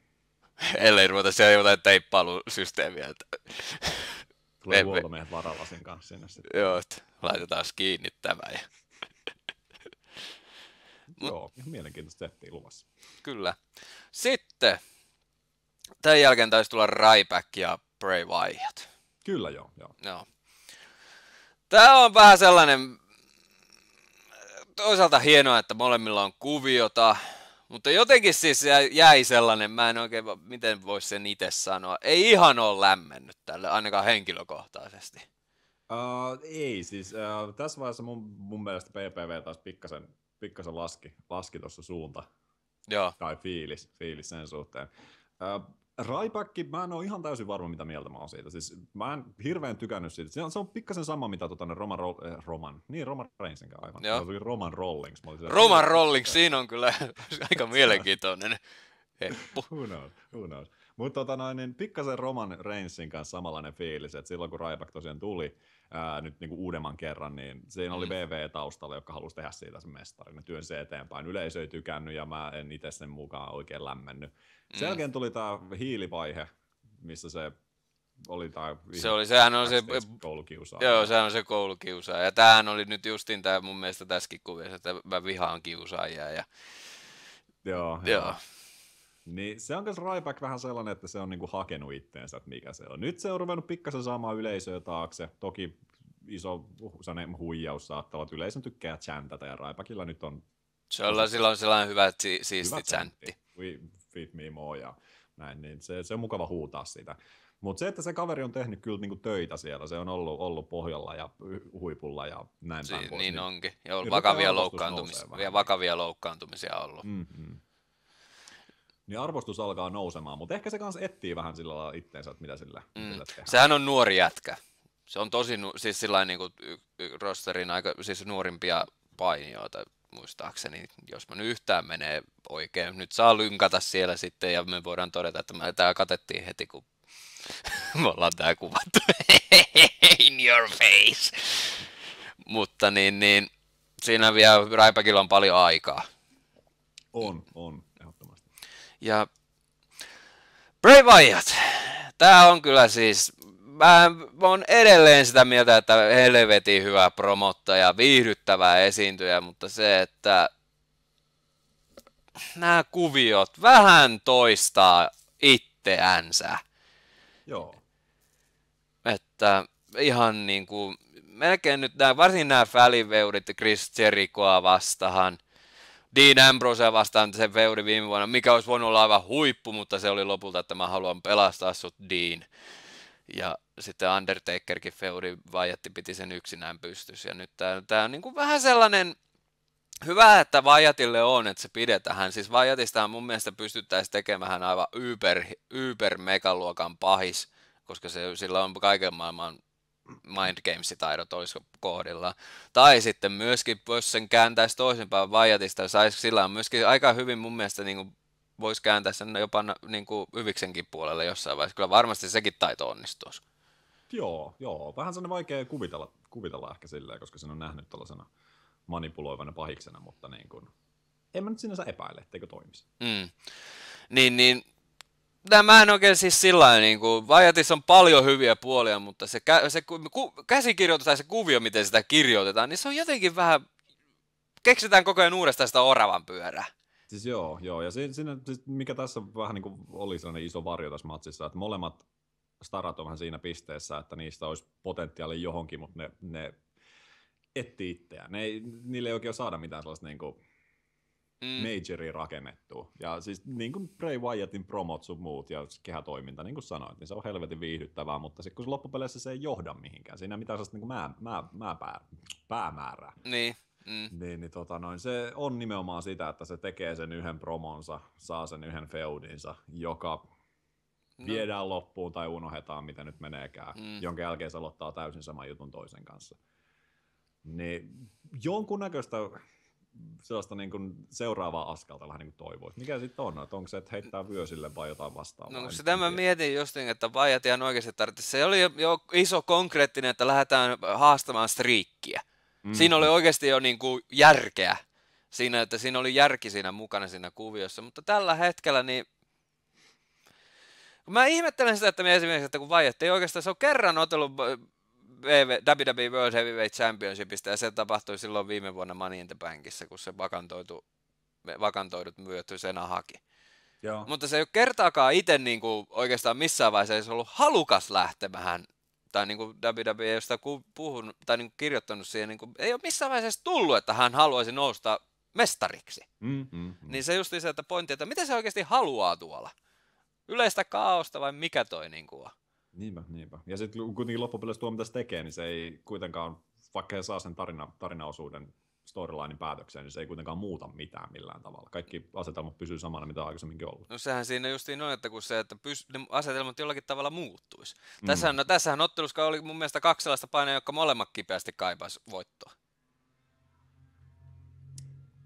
Ellei ruveta siellä jotain teippailusysteemiä. Tulee huoltomiehet varalasin kanssa sinne sitten. Joo, laitetaan kiinni tämä. Joo, ihan mielenkiintoista settiä luvassa. Kyllä. Sitten, tämän jälkeen taisi tulla Ryback ja Bray Wyatt. Kyllä joo. Tämä on vähän sellainen, toisaalta hienoa, että molemmilla on kuviota, mutta jotenkin siis jäi sellainen, mä en oikein, miten voisi sen itse sanoa, ei ihan ole lämmennyt tälle, ainakaan henkilökohtaisesti. Ei, siis tässä vaiheessa mun mielestä PPV taas pikkasen laski tuossa suunta. Joo. Tai fiilis sen suhteen. Ryback, mä en ole ihan täysin varma, mitä mieltä mä oon siitä. Siis mä en hirveän tykännyt siitä. Se on pikkasen sama, mitä Roman Reinssin kanssa aivan. Joo. Se oli Roman Rollings. Roman Rollings, siinä on kyllä aika mielenkiintoinen heppu. Who knows. Mutta niin pikkasen Roman Reinssin kanssa samanlainen fiilis, että silloin kun Ryback tosiaan tuli nyt niinku uudemman kerran, niin siinä oli VV taustalla, joka halusi tehdä siitä sen mestarin. Ne työnsi se yleisö ei tykännyt ja mä en itse sen mukaan oikein lämmennyt. Sen jälkeen tuli tää hiilivaihe, missä se oli sehän on se koulukiusaaja. Joo, sehän on se koulukiusaaja. Ja tämähän oli nyt justiin tää mun mielestä tässäkin kuvassa, että mä vihaan kiusaajia. Ja... Joo. Niin se on myös Ryback vähän sellainen, että se on niinku hakenut itteensä, että mikä se on. Nyt se on ruvennut pikkasen saamaan yleisöä taakse. Toki iso huijaus saattaa olla, että yleisön tykkää chantata ja Rybackilla nyt on... Sillä on sellainen hyvä siisti chantti. We feed me more ja näin, niin se on mukava huutaa sitä. Mutta se, että se kaveri on tehnyt kyllä niinku töitä siellä, se on ollut pohjalla ja huipulla ja näin päin pois. Niin onkin. Ja niin vakavia loukkaantumisia ollut. Mm-hmm. Niin arvostus alkaa nousemaan, mutta ehkä se kanssa etsii vähän sillä lailla itteensä, että mitä sillä tehdään. Sehän on nuori jätkä. Se on tosi, siis sillain niinku rosterin aika, siis nuorimpia painijoita muistaakseni, jos mä nyt yhtään menee oikein. Nyt saa lynkata siellä sitten ja me voidaan todeta, että tää katettiin heti, kun me ollaan tää kuvattu. In your face! Mutta niin siinä vielä Rybackilla on paljon aikaa. On, ehdottomasti. Ja Bray Wyatt, tää on kyllä siis, mä oon edelleen sitä mieltä, että helvetin hyvä promottaja, viihdyttävä esiintyjä, mutta se, että nämä kuviot vähän toistaa itseänsä. Joo. Että ihan niinku, melkein nyt varsinkin nämä väliveudit Chris Jerichoa vastahan, Dean Ambrosea vastaan se feudi viime vuonna, mikä olisi voinut olla aivan huippu, mutta se oli lopulta, että mä haluan pelastaa sut Dean. Ja sitten Undertakerkin feudi Wyatt piti sen yksinään pystyssä. Ja nyt tää on niinku vähän sellainen, hyvä, että Wyattille on, että se pidetään. Siis Wyattista mun mielestä pystyttäisiin tekemään aivan yber megaluokan pahis, koska sillä on kaiken maailman mind games-taidot olisi kohdillaan. Tai sitten myöskin, jos sen kääntäisi toisinpäin Wyattista, sillä on myöskin aika hyvin mun mielestä niin voisi kääntää sen jopa niin hyviksenkin puolelle jossain vaiheessa. Kyllä varmasti sekin taito onnistuisi. Joo. Vähän sellainen vaikea kuvitella ehkä silleen, koska sen on nähnyt tällaisena manipuloivana pahiksena, mutta niin kuin, en mä nyt sinänsä epäile, etteikö toimisi. Niin. Mä en oikein siis sillain, niin kuin Wyattissa on paljon hyviä puolia, mutta se käsikirjoitus tai se kuvio, miten sitä kirjoitetaan, niin se on jotenkin vähän, keksitään koko ajan uudestaan sitä oravan pyörää. Siis joo, ja siinä, mikä tässä vähän niin kuin oli sellainen iso varjo tässä matsissa, että molemmat starat on vähän siinä pisteessä, että niistä olisi potentiaali johonkin, mutta ne etsii itseään. Niille ei oikein saada mitään sellaista niinku majoria rakennettua. Ja siis niin kuin Bray Wyattin promot sun muut ja kehätoiminta, niin kuin sanoit, niin se on helvetin viihdyttävää, mutta sitten kun loppupeleissä se ei johda mihinkään, siinä ei mitään sellaista niin päämäärää. Niin. Se on nimenomaan sitä, että se tekee sen yhden promonsa, saa sen yhden feudinsa, joka viedään loppuun tai unohdetaan, mitä nyt meneekään, jonka jälkeen se aloittaa täysin saman jutun toisen kanssa. Niin jonkunnäköistä sellaista niin kuin seuraavaa askelta vähän niin kuin toivoisi. Mikä sitten on? Että onko se, että heittää vyösille vai jotain vastaavaa? No sitä mä mietin justiin, että Wyatt ihan oikeasti tarvitsisi. Se oli jo iso konkreettinen, että lähdetään haastamaan striikkiä. Siinä oli oikeasti jo niin kuin järkeä. Että siinä oli järki siinä mukana siinä kuviossa. Mutta tällä hetkellä niin mä ihmettelen sitä, että esimerkiksi, että kun Wyatt ei oikeastaan, se on kerran otellut WWE World Heavyweight Championshipista, ja se tapahtui silloin viime vuonna Money in the Bankissa, kun se vakantoidut myöty Sena haki. Joo. Mutta se ei ole kertaakaan itse niin kuin oikeastaan missään vaiheessa ollut halukas lähtemään, tai niin kuin WWE ei ole sitä puhunut, tai niin kuin kirjoittanut siihen, niin kuin, ei ole missään vaiheessa tullut, että hän haluaisi nousta mestariksi. Niin se justi se, että pointti, että mitä se oikeasti haluaa tuolla? Yleistä kaaosta vai mikä toi niin kuin on? Niinpä. Ja sitten kuitenkin loppupeleissä tuo, mitä se tekee, niin se ei kuitenkaan, vaikka he saa sen tarinaosuuden storylinein päätökseen, niin se ei kuitenkaan muuta mitään millään tavalla. Kaikki asetelmat pysyy samana, mitä aikaisemminkin ollut. No sehän siinä justiin on, että kun se, että ne asetelmat jollakin tavalla muuttuisi. Tässähän ottelussa oli mun mielestä 2 sellaista painaa, jotka molemmat kipeästi kaipaisi voittoa.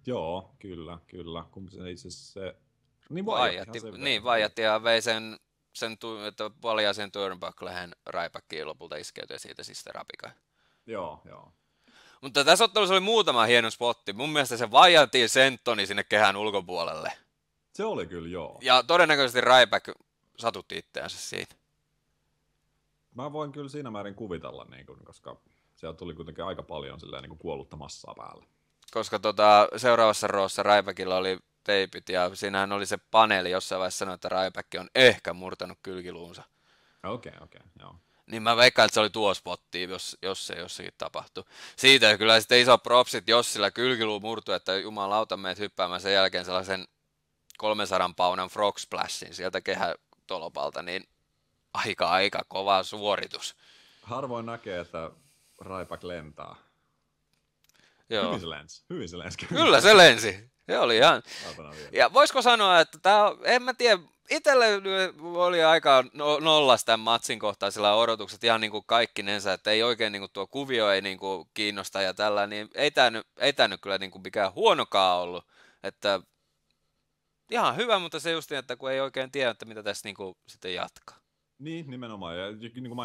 Joo, kyllä. Kun se itse asiassa se... Wyatt vei sen että valjaisen turnbucklehen Rybackkiin lopulta iskeytyi siitä Sister Abigail. Joo. Mutta tässä ottelussa oli muutama hieno spotti. Mun mielestä se Wyattin senttoni sinne kehän ulkopuolelle. Se oli kyllä, joo. Ja todennäköisesti Ryback satutti itseänsä siitä. Mä voin kyllä siinä määrin kuvitella, koska siellä tuli kuitenkin aika paljon niin kuollutta massaa päälle. Koska seuraavassa roossa Rybackilla oli teipit ja siinähän oli se paneeli jossain vaiheessa sanoi, että Ryback on ehkä murtanut kylkiluunsa. Okei, joo. Niin mä veikkaan, että se oli tuo spotti, jos se jossakin tapahtui. Siitä kyllä sitten iso propsit, jos sillä kylkiluu murtui, että jumalauta meet hyppäämään sen jälkeen sellaisen 300 paunan frog splashin sieltä kehätolpalta, niin aika kova suoritus. Harvoin näkee, että Ryback lentää. Joo. Hyvin se lensi. Kyllä se lensi. Se oli ihan... Ja voisiko sanoa, että en mä tiedä, itselle oli aika nollas tämän matsin kohtaisilla odotukset ihan niin kuin kaikkinensa, että ei oikein niin kuin tuo kuvio ei niin kuin kiinnosta ja tällä, niin ei tää nyt kyllä niin kuin mikään huonokaan ollut, että ihan hyvä, mutta se just, että kun ei oikein tiedä, että mitä tässä niin kuin sitten jatkaa. Niin, nimenomaan. Ja niin kuin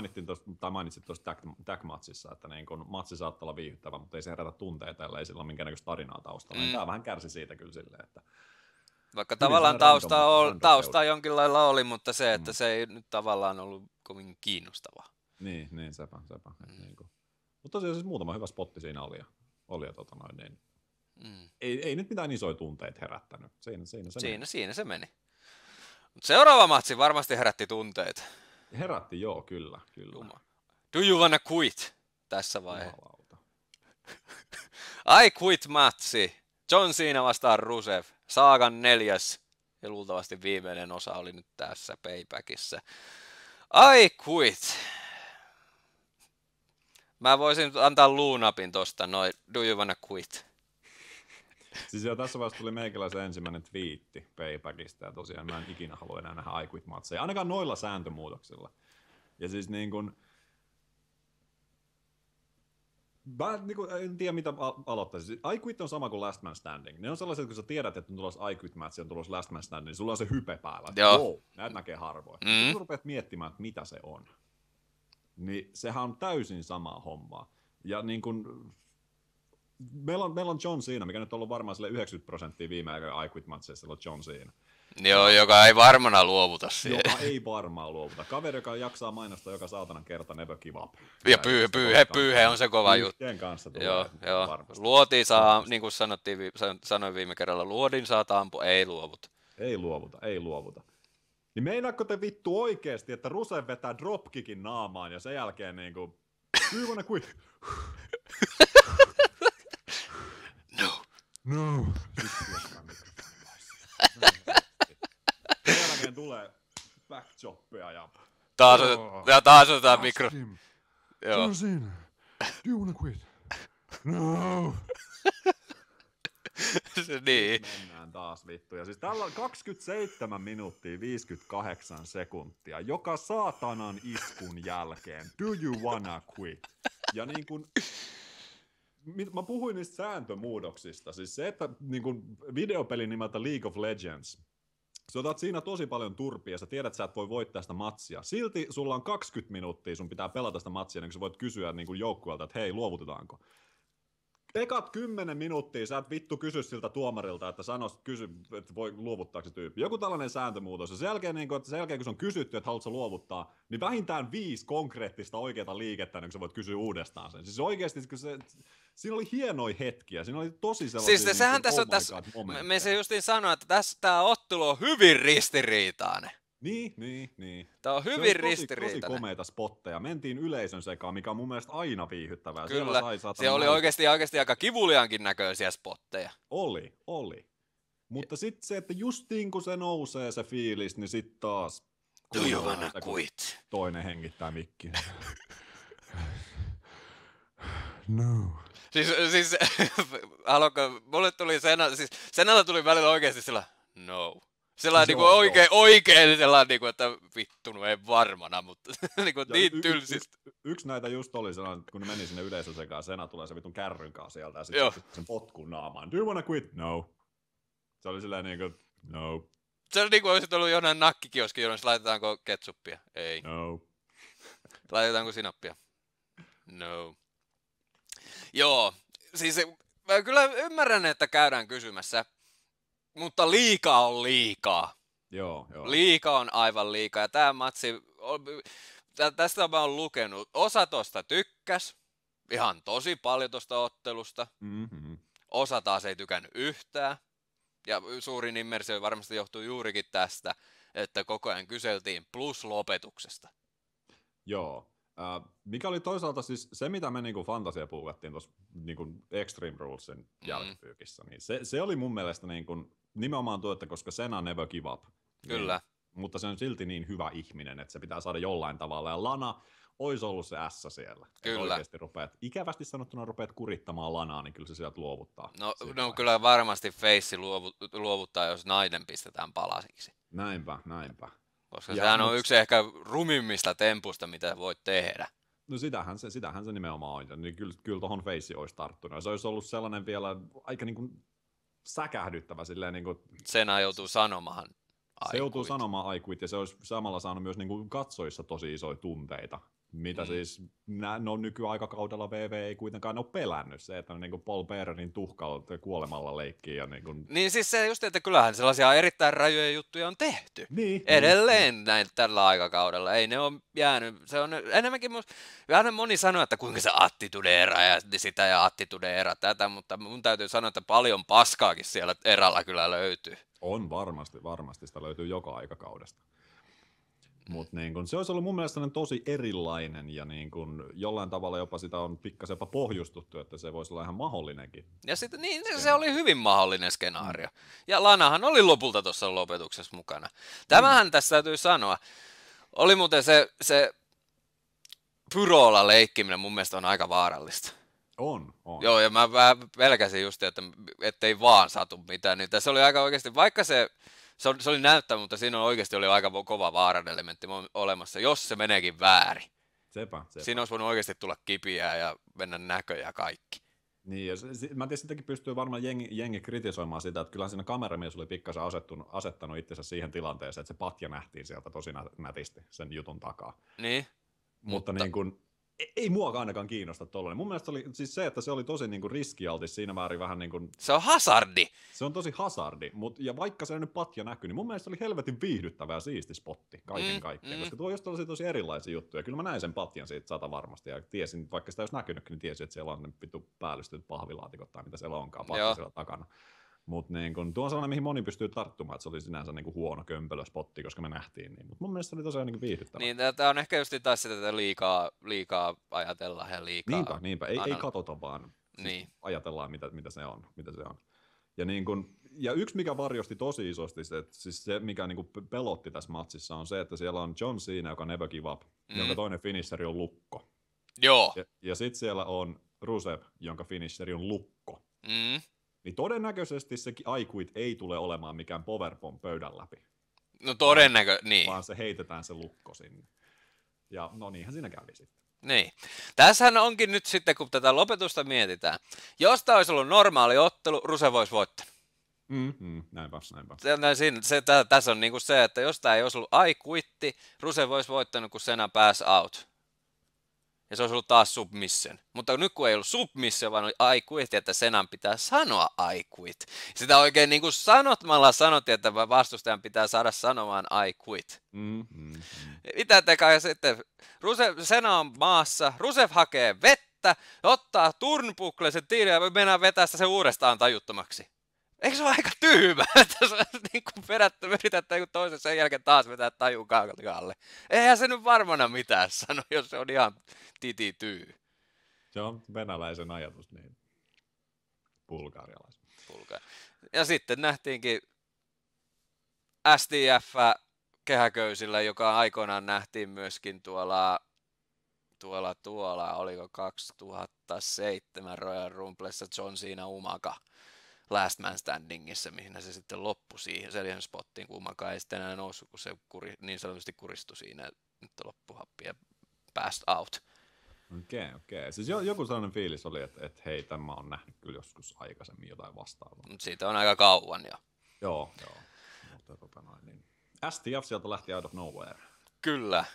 mainitsit tuossa tag-matsissa, että niin kun matsi saattaa olla viihdyttävä, mutta ei se herätä tunteita, ellei sillä ole minkäännäköistä tarinaa taustalla. Niin tämä vähän kärsi siitä kyllä silleen, että... Vaikka tavallaan taustaa jonkin lailla oli, mutta se, että se ei nyt tavallaan ollut kovin kiinnostavaa. Niin, sepä. Niin kuin. Mutta tosiaan siis muutama hyvä spotti siinä oli. Niin. Ei nyt mitään isoja tunteita herättänyt. Siinä se meni. Mut seuraava matsi varmasti herätti tunteita. Herätti, joo, kyllä. Do you wanna quit? Tässä vaiheessa. I quit matsi. John Cena vastaan Rusev. Saagan 4. ja luultavasti viimeinen osa oli nyt tässä Paybackissa. I quit. Mä voisin antaa luunapin tosta noin. Do you wanna quit? Siis jo tässä vaiheessa tuli meikäläisen ensimmäinen twiitti Paybackista, ja tosiaan mä en ikinä halua enää nähdä I Quit-matseja, ainakaan noilla sääntömuutoksilla. Ja siis niin kun... Mä en tiedä mitä aloittaisin. I Quit on sama kuin Last Man Standing. Ne on sellaiset, kun sä tiedät, että on tulossa I Quit-matsi, on tulossa Last Man Standing, niin sulla on se hype päällä. Wow, näitä näkee harvoin. Sitten kun rupeat miettimään, että mitä se on, niin sehän on täysin samaa hommaa. Ja niin kun... Meillä on John Cena, mikä nyt on ollut varmaan 90% viime aikoina I Quit-matseissa, on John Cena. Joo, joka ei varmana luovuta siihen. Joka ei varmaan luovuta. Kaveri, joka jaksaa mainostaa joka saatanan kerta never give up. Ja pyyhe on se kova juttu. Kanssa tulee joo. Luodin saa, niin kuin sanoin viime kerralla, luodin saa tampo, ei luovuta. Ei luovuta. Niin meinaatko te vittu oikeesti, että Rusev vetää dropkickin naamaan ja sen jälkeen niinku... Do you wanna quit? No. No. Sen jälkeen tulee backchoppia ja... Taas otetaan mikro. Joo. Do you wanna quit? No. Niin. Mennään taas vittu. Ja siis tällä on 27 minuuttia 58 sekuntia. Joka saatanan iskun jälkeen. Do you wanna quit? Ja niin kun... Mä puhuin niistä sääntömuutoksista. Siis se, että niin kun videopeli nimeltä League of Legends, sä otat siinä tosi paljon turpia ja sä tiedät, että sä et voi voittaa sitä matsia. Silti sulla on 20 minuuttia, sun pitää pelata sitä matsia, niin sä voit kysyä niin joukkueelta, että hei, luovutetaanko? Ekat 10 minuuttia sä et vittu kysy siltä tuomarilta, että kysy, että voi luovuttaako se tyyppi. Joku tällainen sääntömuutos. Ja sen jälkeen, niin kun, että sen jälkeen, kun se on kysytty, että haluatko luovuttaa, niin vähintään 5 konkreettista oikeata liikettä, niin sä voit kysyä uudestaan sen. Siis oikeasti, siinä oli hienoja hetkiä. Siinä oli tosi sellaisia... Siis sehän tässä on me se justiin sanoi, että tässä tämä ottelu on hyvin ristiriitainen. Niin. Tämä on hyvin ristiriitainen. Tosi komeita spotteja. Mentiin yleisön sekaan, mikä on mun mielestä aina viihyttävää. Kyllä, se oli oikeasti aika kivuliankin näköisiä spotteja. Oli. Mutta sitten se, että justiin kun se nousee se fiilis, niin sitten taas... Do you wanna quit? Toinen hengittää mikkiä. No. Siis haluatko, mulle tuli Senalla tuli välillä oikeasti sillä no. Sellainen niinku oikein sellainen, niinku, että vittu, no ei varmana, mutta niinku niin tylsistä. Yksi näitä just oli sellainen, kun ne meni sinne yleisön sekaan, Sena tulee se vitun kärryn kanssa sieltä ja sitten sen potkun naamaan. Do you wanna quit? No. Se oli silleen niinku, no. Se oli niinku olisit ollut jonain nakkikioski, jossa laitetaanko ketsuppia? Ei. No. Laitetaanko sinappia? No. Joo, siis mä kyllä ymmärrän, että käydään kysymässä. Mutta liikaa on liikaa. Joo. Liikaa on aivan liikaa. Ja tämä matsi, tästä mä oon lukenut. Osa tosta tykkäs. Ihan tosi paljon tosta ottelusta. Mm-hmm. Osa taas ei tykännyt yhtään. Ja suurin immersio varmasti johtuu juurikin tästä, että koko ajan kyseltiin plus-lopetuksesta. Joo. Mikä oli toisaalta siis se, mitä me niinku fantasia puhuttiin tuossa niinku Extreme Rulesin jälkipyykissä, niin se oli mun mielestä niinku, nimenomaan tuo, että koska Sena never give up. Kyllä. Niin, mutta se on silti niin hyvä ihminen, että se pitaa saada jollain tavalla. Ja Lana olisi ollut se S siellä. Kyllä. Oikeasti ikävästi sanottuna rupeat kurittamaan Lanaa, niin kyllä se sieltä luovuttaa. No kyllä varmasti Face luovuttaa, jos nainen pistetään palasiksi. Näinpä. Koska sehän on yksi ehkä rumimmista tempusta, mitä voit tehdä. No sitähän se nimenomaan on. Niin kyllä tuohon Face olisi tarttunut. Ja se olisi ollut sellainen vielä aika niin kuin säkähdyttävä. Silleen, niin kuin... Sena joutuu sanomaan Se joutuu sanomaan I quit, ja se olisi samalla saanut myös niin kuin katsojissa tosi isoja tunteita. Mitä siis nykyaikakaudella VV ei kuitenkaan ole pelännyt. Se, että niin kuin Paul Bearerin tuhkalla kuolemalla leikkii. Ja niin siis se just, että kyllähän sellaisia erittäin rajoja juttuja on tehty. Niin, edelleen näin tällä aikakaudella. Ei ne ole jäänyt. Se on enemmänkin vähän moni sanoo, että kuinka se attitude era ja sitä ja attitude era tätä, mutta mun täytyy sanoa, että paljon paskaakin siellä eralla kyllä löytyy. On varmasti. Sitä löytyy joka aikakaudesta. Mutta niin se olisi ollut mun mielestä tosi erilainen ja niin kun jollain tavalla jopa sitä on pikkasen jopa pohjustuttu, että se voisi olla ihan mahdollinenkin. Ja sitten niin, se oli hyvin mahdollinen skenaario. Ja Lanahan oli lopulta tuossa lopetuksessa mukana. Tämähän tässä täytyy sanoa. Oli muuten se pyrolla leikkiminen mun mielestä on aika vaarallista. On. Joo, ja mä vähän pelkäsin just, että ettei vaan satu mitään. Niin tässä oli aika oikeasti, vaikka se oli näyttävä, mutta siinä oikeasti oli aika kova vaaran elementti olemassa, jos se meneekin väärin. Sepä. Siinä olisi voinut oikeasti tulla kipiä ja mennä näkö ja kaikki. Niin, ja mä tiedän, sitäkin pystyy varmaan jengi kritisoimaan sitä, että kyllähän siinä kameramies oli pikkasen asettanut itsensä siihen tilanteeseen, että se patja nähtiin sieltä tosi nätisti sen jutun takaa. Niin. Mutta niin kuin, ei muakaan ainakaan kiinnosta tollainen. Mun mielestä oli siis se, että se oli tosi niin kuin riskialtis siinä määrin vähän niin kuin... Se on hazardi. Se on tosi hazardi, ja vaikka se nyt patja näkyy, niin mun mielestä oli helvetin viihdyttävä ja siisti spotti kaiken kaikkiaan, koska tuo on tosi erilaisia juttuja. Kyllä mä näin sen patjan siitä 100 varmasti, ja tiesin, vaikka sitä ei olisi näkynytkin, niin tiesin, että siellä on ne vittu päällystetyt pahvilaatikot tai mitä siellä onkaan patja siellä takana. Mutta niin tuo on sellainen, mihin moni pystyy tarttumaan, että se oli sinänsä niin kuin huono kömpelöspotti, koska me nähtiin niin. Mutta mun mielestä se oli tosiaan niin viihdyttävä. Niin, tämä on ehkä just taas sitä, että liikaa ajatellaan ja liikaa... Niinpä. Ei katsota vaan. Niin. Ajatellaan, mitä se on. Ja, ja yksi, mikä varjosti tosi isosti, siis se mikä niin kuin pelotti tässä matsissa, on se, että siellä on John Cena, joka never give up, jonka toinen finisheri on lukko. Joo. Ja sitten siellä on Rusev, jonka finisheri on lukko. Niin todennäköisesti se I Quit ei tule olemaan mikään powerbomb pöydän läpi. No niin. Vaan se heitetään se lukko sinne. Ja no niinhän siinä kävi sitten. Niin. Tässähän onkin nyt sitten, kun tätä lopetusta mietitään. Jos tämä olisi ollut normaali ottelu, Rusev olisi voittanut. Näinpä. Tässä on niinku se, että jos tämä ei olisi ollut I Quitti, Rusev olisi voittanut, kun Cena pass out. Ja se olisi ollut taas submission. Mutta nyt kun ei ollut submission, vaan oli I quit, että Senan pitää sanoa I quit. Sitä oikein niin kuin sanotmalla sanottiin, että vastustajan pitää saada sanomaan I quit. Mitä tekee sitten? Sena on maassa, Rusev hakee vettä, ottaa turnpukkleisen tiirin ja mennään vetää se uudestaan tajuttomaksi. Eikö se ole aika tyhmä, että sä niin yrität toisen sen jälkeen taas vetää tajun kaakalle? Eihän se nyt varmana mitään sano, jos se on ihan titityy. Se on venäläisen ajatus, niin bulgarialaisen. Ja sitten nähtiinkin STF kehäköysillä, joka aikoinaan nähtiin myöskin tuolla oliko 2007 Royal Rumblessa John Cena Umaga Last Man Standingissa, mihin se sitten loppui siihen spottiin, kun Umaga ei sitten enää noussut, kun se niin sanotusti kuristui siinä, nyt loppuhappi ja passed out. Okei. Siis joku sellainen fiilis oli, että hei, tämä on nähnyt kyllä joskus aikaisemmin jotain vastaavaa. Mutta siitä on aika kauan jo. Joo. Mutta niin. STF sieltä lähti out of nowhere. Kyllä.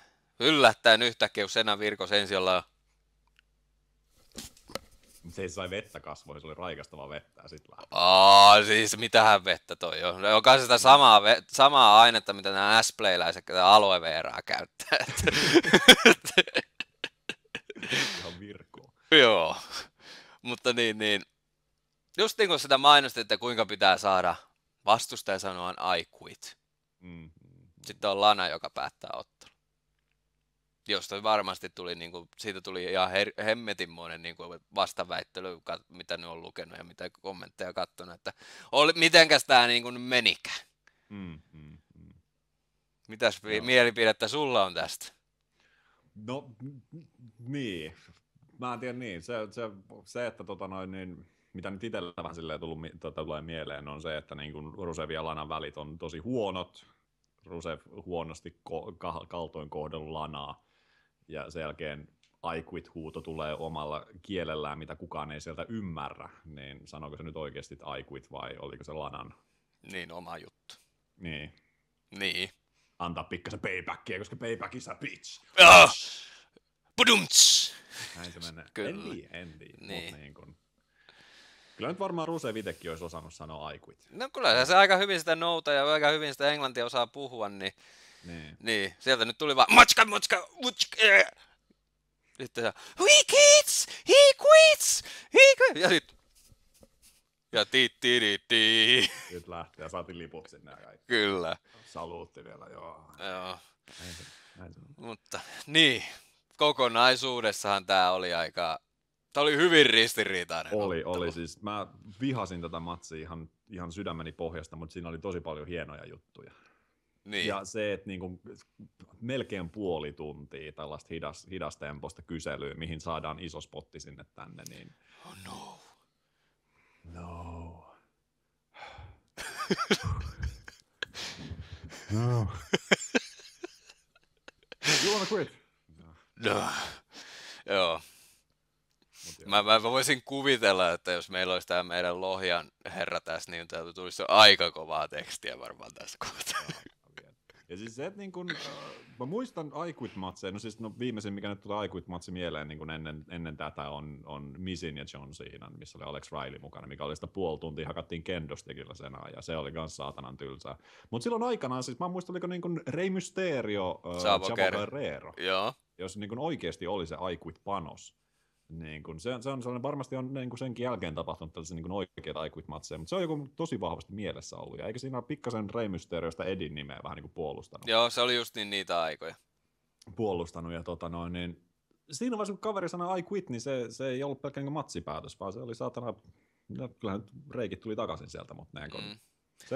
Yllättäen yhtäkkiä, kun Sena virkos ensin ollaan. Se sai vettä kasvoihin, se oli raikastava vettä ja sit lähti. Siis mitähän vettä toi on. Joka sitä samaa ainetta, mitä nämä S-playläiset aloe veraa käyttää. Ihan virkoa. Joo. Mutta niin. Just niin kuin sitä mainostit, että kuinka pitää saada vastustaja sanoa I quit. Sitten on Lana, joka päättää ottelun. Josta varmasti tuli, niin kuin, siitä tuli ihan hemmetinmoinen niin kuin vastaväittely, mitä ne on lukenut ja mitä kommentteja katsonut, että mitenkäs tämä niin kuin menikään. Mitäs mielipidettä sulla on tästä? No, niin. Mä en tiedä niin. Se että niin, mitä nyt itsellä vähän silleen tulee mieleen, on se, että niin kun Rusev ja Lanan välit on tosi huonot. Rusev huonosti kaltoin kohdellut Lanaa. Ja sen jälkeen I quit-huuto tulee omalla kielellään, mitä kukaan ei sieltä ymmärrä. Niin sanoiko se nyt oikeasti I quit vai oliko se Lanan? Niin, oma juttu. Niin. Antaa pikkasen paybackia, koska paybackissa bitch. Pudumts! Näin se menee. Kyllä. En tiedä. Niin kun... Kyllä nyt varmaan Rusev itsekin olisi osannut sanoa I quit. No kyllä se aika hyvin sitä nouta ja aika hyvin sitä englantia osaa puhua, niin. Sieltä nyt tuli vaan motska. Sitten se he quits! Ja sitten ja ti. Nyt lähtee ja saatiin liput sinne ja kaikki. Kyllä. Saluutti vielä, joo. Näin se. Mutta niin, kokonaisuudessahan tämä oli hyvin ristiriitainen. Oli siis, mä vihasin tätä matsia ihan sydämeni pohjasta, mutta siinä oli tosi paljon hienoja juttuja. Niin. Ja se, että niinku melkein puoli tuntia tällaista hidastempoista kyselyä, mihin saadaan iso spotti sinne tänne, niin... Oh no. No. You wanna quit? No. Joo. Mä voisin kuvitella, että jos meillä olisi tämä meidän Lohjan herra tässä, niin täältä tulisi aika kovaa tekstiä varmaan tässä kohtaa. Ja siis se, että niin kun, mä muistan I Quit-matseja, viimeisin mikä nyt tulee I Quit-matsi mieleen niin kun ennen tätä on Misin ja John Cena, missä oli Alex Riley mukana, mikä oli sitä puoli tuntia, hakattiin kendosta kyllä senaa, ja se oli kans saatanan tylsää. Mutta silloin aikanaan, siis mä muistan, oliko niin kun Rey Mysterio, Chavo Guerrero, Joo. jos niin kun oikeasti oli se I Quit-panos, Niin kun, se on sellainen, varmasti on niin kuin senkin jälkeen tapahtunut tällaisia niin oikeita aikuismatseja, mutta se on joku tosi vahvasti mielessä ollut. Ja eikä siinä ole pikkasen Rey Mysteriosta Edin nimeä vähän niin kuin puolustanut. Joo, se oli just niitä aikoja. Ja niin siinä vaiheessa, kun kaveri sanoi I quit, niin se ei ollut pelkään matsipäätös, vaan se oli saatana, no, kyllähän Reikit tuli takaisin sieltä, mutta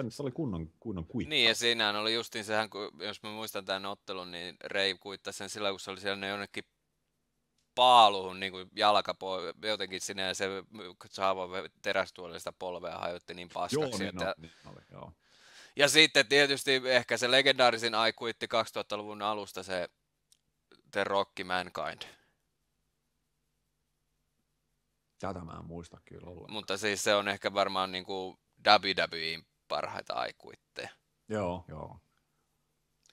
se oli kunnon kuittaus. Niin, ja siinähän oli justiin sehän, jos mä muistan tämän ottelun, niin Rey kuittasi sen sillä, kun se oli siellä jonnekin paaluun niin kuin jotenkin sinne, ja se Chavo terästuolista polvea hajotti niin paskaksi. Joo, että... niin oli, joo. Ja sitten tietysti ehkä se legendaarisin I Quit 2000-luvun alusta, se The Rocky Mankind. Tätä mä en muista kyllä ollenkaan. Mutta siis se on ehkä varmaan niin kuin WWE:n parhaita I Quitteja. Joo.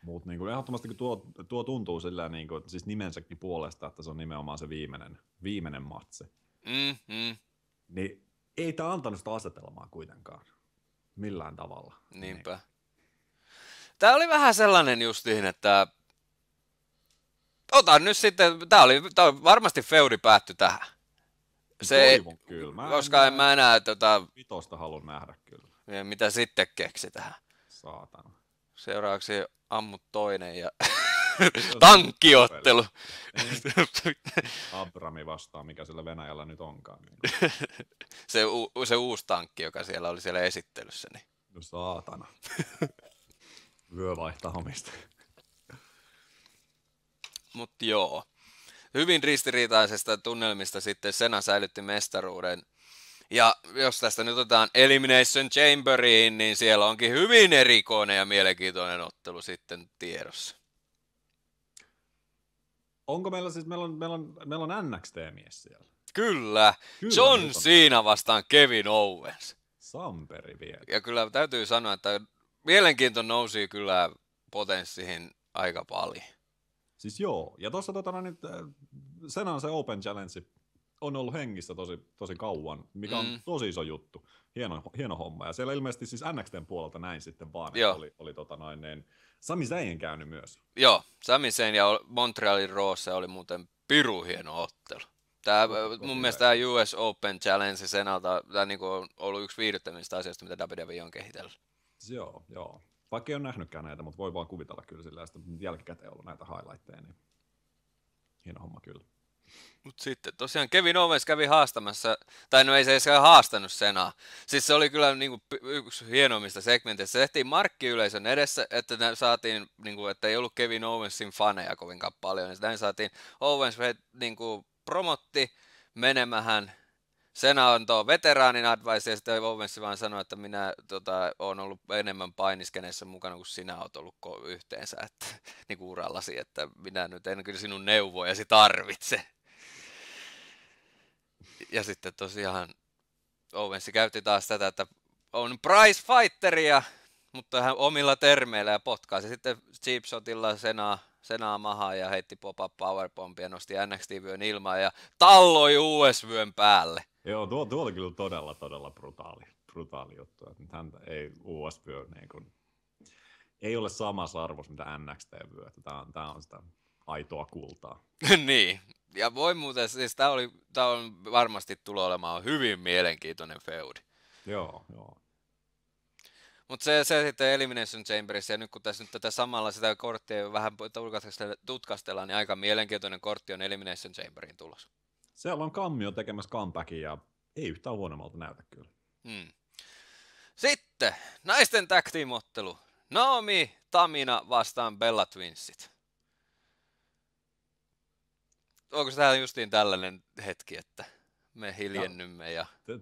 Mutta niin ehdottomasti kun tuo tuntuu sillä niin kuin, siis nimensäkin puolesta, että se on nimenomaan se viimeinen matsi. Niin ei tämä antanut sitä asetelmaa kuitenkaan millään tavalla. Niinpä. Niin. Tämä oli vähän sellainen justiin, että otan nyt sitten, tämä oli varmasti feudi päättyi tähän. Toivon kyllä. Koska en mä enää vitosta halun nähdä kyllä. Mitä sitten keksitään? Saatana. Seuraavaksi ammut toinen ja tankkiottelu. Abrami vastaan, mikä sillä Venäjällä nyt onkaan. se uusi tankki, joka siellä oli siellä esittelyssä. Niin. No saatana. Vyö vaihtaa omista. Mutta joo. Hyvin ristiriitaisesta tunnelmista sitten Cena säilytti mestaruuden. Ja jos tästä nyt otetaan Elimination Chamberiin, niin siellä onkin hyvin erikoinen ja mielenkiintoinen ottelu sitten tiedossa. Onko meillä siis, meillä on NXT-mies siellä? Kyllä. John Cena vastaan Kevin Owens. Samperi vielä. Ja kyllä täytyy sanoa, että mielenkiinto nousi kyllä potenssiin aika paljon. Siis joo, ja tuossa Cena on se Open Challenge on ollut hengissä tosi kauan, mikä on tosi iso juttu. Hieno homma. Ja siellä ilmeisesti siis NXTn puolelta näin sitten vaan, että oli Sami Zayn käynyt myös. Joo, Sami Zayn ja Montrealin Rawssa oli muuten piru hieno ottelu. Mun mielestä tämä US Open Challenge Senalta niinku on ollut yksi viihdyttämistä asioista, mitä WWE on kehitellyt. Joo. Vaikka ei ole nähnytkään näitä, mutta voi vaan kuvitella kyllä sillä, että jälkikäteen ollut näitä highlightteja, niin hieno homma kyllä. Mutta sitten tosiaan Kevin Owens kävi haastamassa, tai no ei se edes haastanut Senaa. Siis se oli kyllä niinku yksi hienoimmista segmenteistä. Se tehtiin markkiyleisön edessä, että saatiin, niinku, että ei ollut Kevin Owensin faneja kovinkaan paljon. Ja näin saatiin Owens niinku, promotti menemähän. Sena on tuo veteraanin advice ja sitten Owens vaan sanoi, että minä olen ollut enemmän painiskeneissa mukana kuin sinä olet ollut yhteensä että, niin kuin urallasi, että minä nyt en kyllä sinun neuvojasi tarvitse. Ja sitten tosiaan Owens käytti taas tätä, että on prize fighteria, mutta hän omilla termeillä ja potkaisi sitten cheap shotilla Senaa mahaan ja heitti pop-up powerbombia ja nosti NXT-vyön ilmaan ja talloi US-vyön päälle. Joo, tuo oli kyllä todella brutaali juttu. Hän ei US-vyö niin kuin, ei ole samassa arvossa mitä NXT-vyö. Tämä on sitä aitoa kultaa. Niin. Ja voi muuten, siis tämä on varmasti tulee olemaan hyvin mielenkiintoinen feudi. Joo. Mutta se sitten Elimination Chamberissa, ja nyt kun tässä nyt tätä samalla sitä korttia vähän tutkastellaan, niin aika mielenkiintoinen kortti on Elimination Chamberin tulos. Siellä on Kammio tekemässä comebackia, ja ei yhtään huonommalta näytä kyllä. Sitten naisten tag team-ottelu. Naomi, Tamina vastaan Bella Twinsit. Onko tämä justiin tällainen hetki, että me hiljennymme?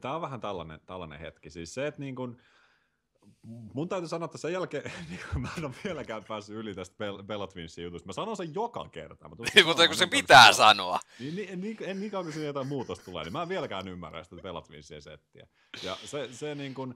Tämä on vähän tällainen hetki. Siis se, että niin kun, mun täytyy sanoa, että sen jälkeen niin mä en ole vieläkään päässyt yli tästä Bella Twinsin jutusta. Mä sanon sen joka kerta. Mutta kun se pitää sanoa. Niin kauan kun siinä jotain muutosta tulee, niin mä en vieläkään ymmärrä sitä Bella Twinsien settiä. Ja se niin kun,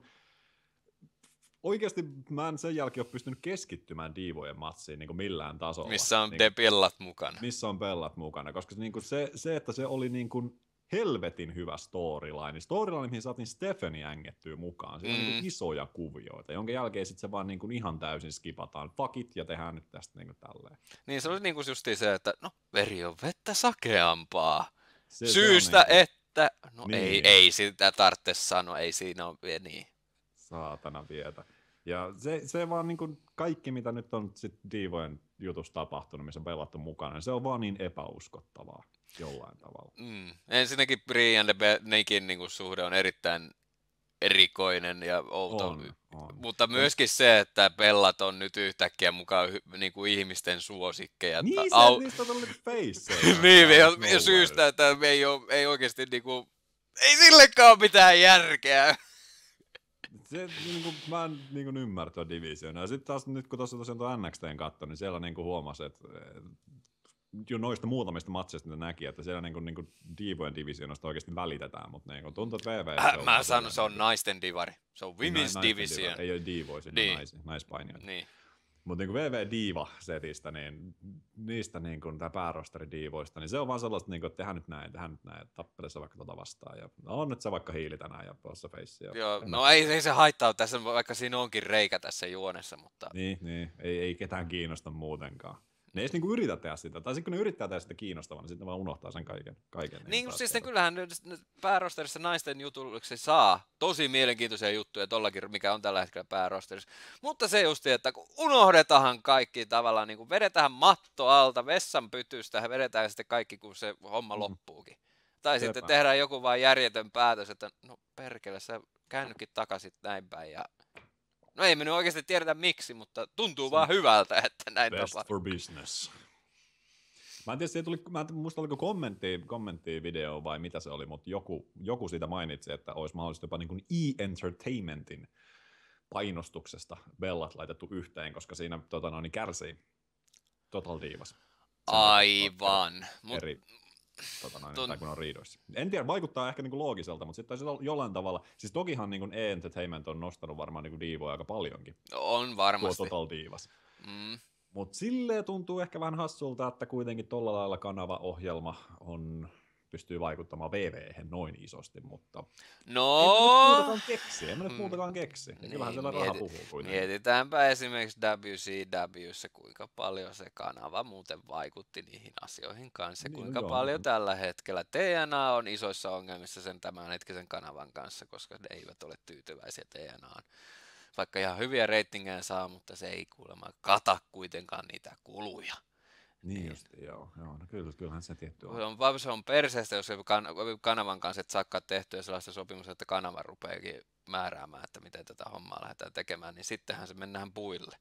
oikeasti mä en sen jälkeen ole pystynyt keskittymään diivojen matsiin niin kuin millään tasolla. Missä on niin Bellat mukana. Missä on Bellat mukana, koska niin kuin se, että se oli niin kuin helvetin hyvä storyline. Storyline, mihin saatiin Stephanie ängettyä mukaan. Siinä on niin kuin isoja kuvioita, jonka jälkeen sitten se vaan niin kuin ihan täysin skipataan. Fuck it, ja tehdään nyt tästä niin kuin tälleen. Niin se oli niin kuin justiin se, että no veri on vettä sakeampaa. Syystä, on niinku, että... No niin, ei sitä tarvitse sanoa, ei siinä ole niin. saatana vietä. Ja se vaan niinku kaikki, mitä nyt on sit Divojen jutussa tapahtunut, missä on pelattu mukana, niin se on vaan niin epäuskottavaa jollain tavalla. Ensinnäkin Brian ja Nickin niinku suhde on erittäin erikoinen ja outo. On. Mutta myöskin se, että Bellat on nyt yhtäkkiä mukaan niinku ihmisten suosikkeja. Niin niistä on tullut face. Niin, ja syystä, että me ei oikeasti niinku... Ei sillekaan mitään järkeä. Se, niinku, mä en niinku ymmärtänyt divisioona. Ja sitten taas nyt kun tuossa tosiaan tuon NXTn katso, niin siellä niinku huomasi, että jo noista muutamista matseista ne näki, että siellä niinku Divojen divisioonasta oikeasti välitetään, mutta niinku tuntuu, että VV... Mä sanon, se on naisten divari. Se on women's division. Ei ole Divoja, siinä niin. Naispainijoita. Niin. Mutta niinku VV Diva-setistä, niin niistä niinku, tää päärosteri Divoista, niin se on vaan sellaista, niinku, että tehdään nyt näin, tappele se vaikka tuota vastaan. Ja on nyt se vaikka hiili tänään ja poissa face. Joo, no ei se haittaa tässä, vaikka siinä onkin reikä tässä juonessa, mutta... Niin, ei ketään kiinnosta muutenkaan. Ne ei edes niinku yritä tehdä sitä, tai sitten kun ne yrittää tehdä sitä kiinnostavaa, niin sitten vaan unohtaa sen kaiken. Niin siis kyllähän päärosterissa naisten jutuksi saa tosi mielenkiintoisia juttuja tollakin, mikä on tällä hetkellä päärosterissa. Mutta se justi, että kun unohdetaan kaikki tavallaan, niin kuin vedetään matto alta, vessan pytystä ja vedetään sitten kaikki, kun se homma loppuukin. Tai sitten tehdään joku vaan järjetön päätös, että no perkele, sä käännytkin takaisin näin päin ja... No ei me nyt oikeasti tiedetä miksi, mutta tuntuu vaan hyvältä, että näin best tapahtuu. for business. Mä en tiedä, muista oliko kommentti video vai mitä se oli, mutta joku siitä mainitsi, että olisi mahdollisesti jopa niin kuin E-Entertainmentin painostuksesta Bellat laitettu yhteen, koska siinä kärsii Total Divas. Aivan. Tai kun on riidoissa. En tiedä, vaikuttaa ehkä niinku loogiselta, mutta sitten jollain tavalla, siis tokihan niinku E-Entertainment on nostanut varmaan niinku Divoja aika paljonkin. On varmasti. Tuo Total Divas. Mutta silleen tuntuu ehkä vähän hassulta, että kuitenkin tolla lailla kanava-ohjelma pystyy vaikuttamaan VV:hen noin isosti, mutta en mä nyt muutakaan keksi. Ja kyllähän siellä raha puhuu kuitenkin. Mietitäänpä esimerkiksi WCW:ssä, kuinka paljon se kanava muuten vaikutti niihin asioihin kanssa, niin, kuinka paljon tällä hetkellä TNA on isoissa ongelmissa sen tämänhetkisen kanavan kanssa, koska ne eivät ole tyytyväisiä TNAan. Vaikka ihan hyviä reitingejä saa, mutta se ei kuulemma kata kuitenkaan niitä kuluja. Niin just, joo. No kyllähän se tietty on. Se on perseestä, jos kanavan kanssa et saakaan tehtyä sellaista sopimusta, että kanava rupeakin määräämään, että miten tätä hommaa lähdetään tekemään, niin sittenhän se mennään puille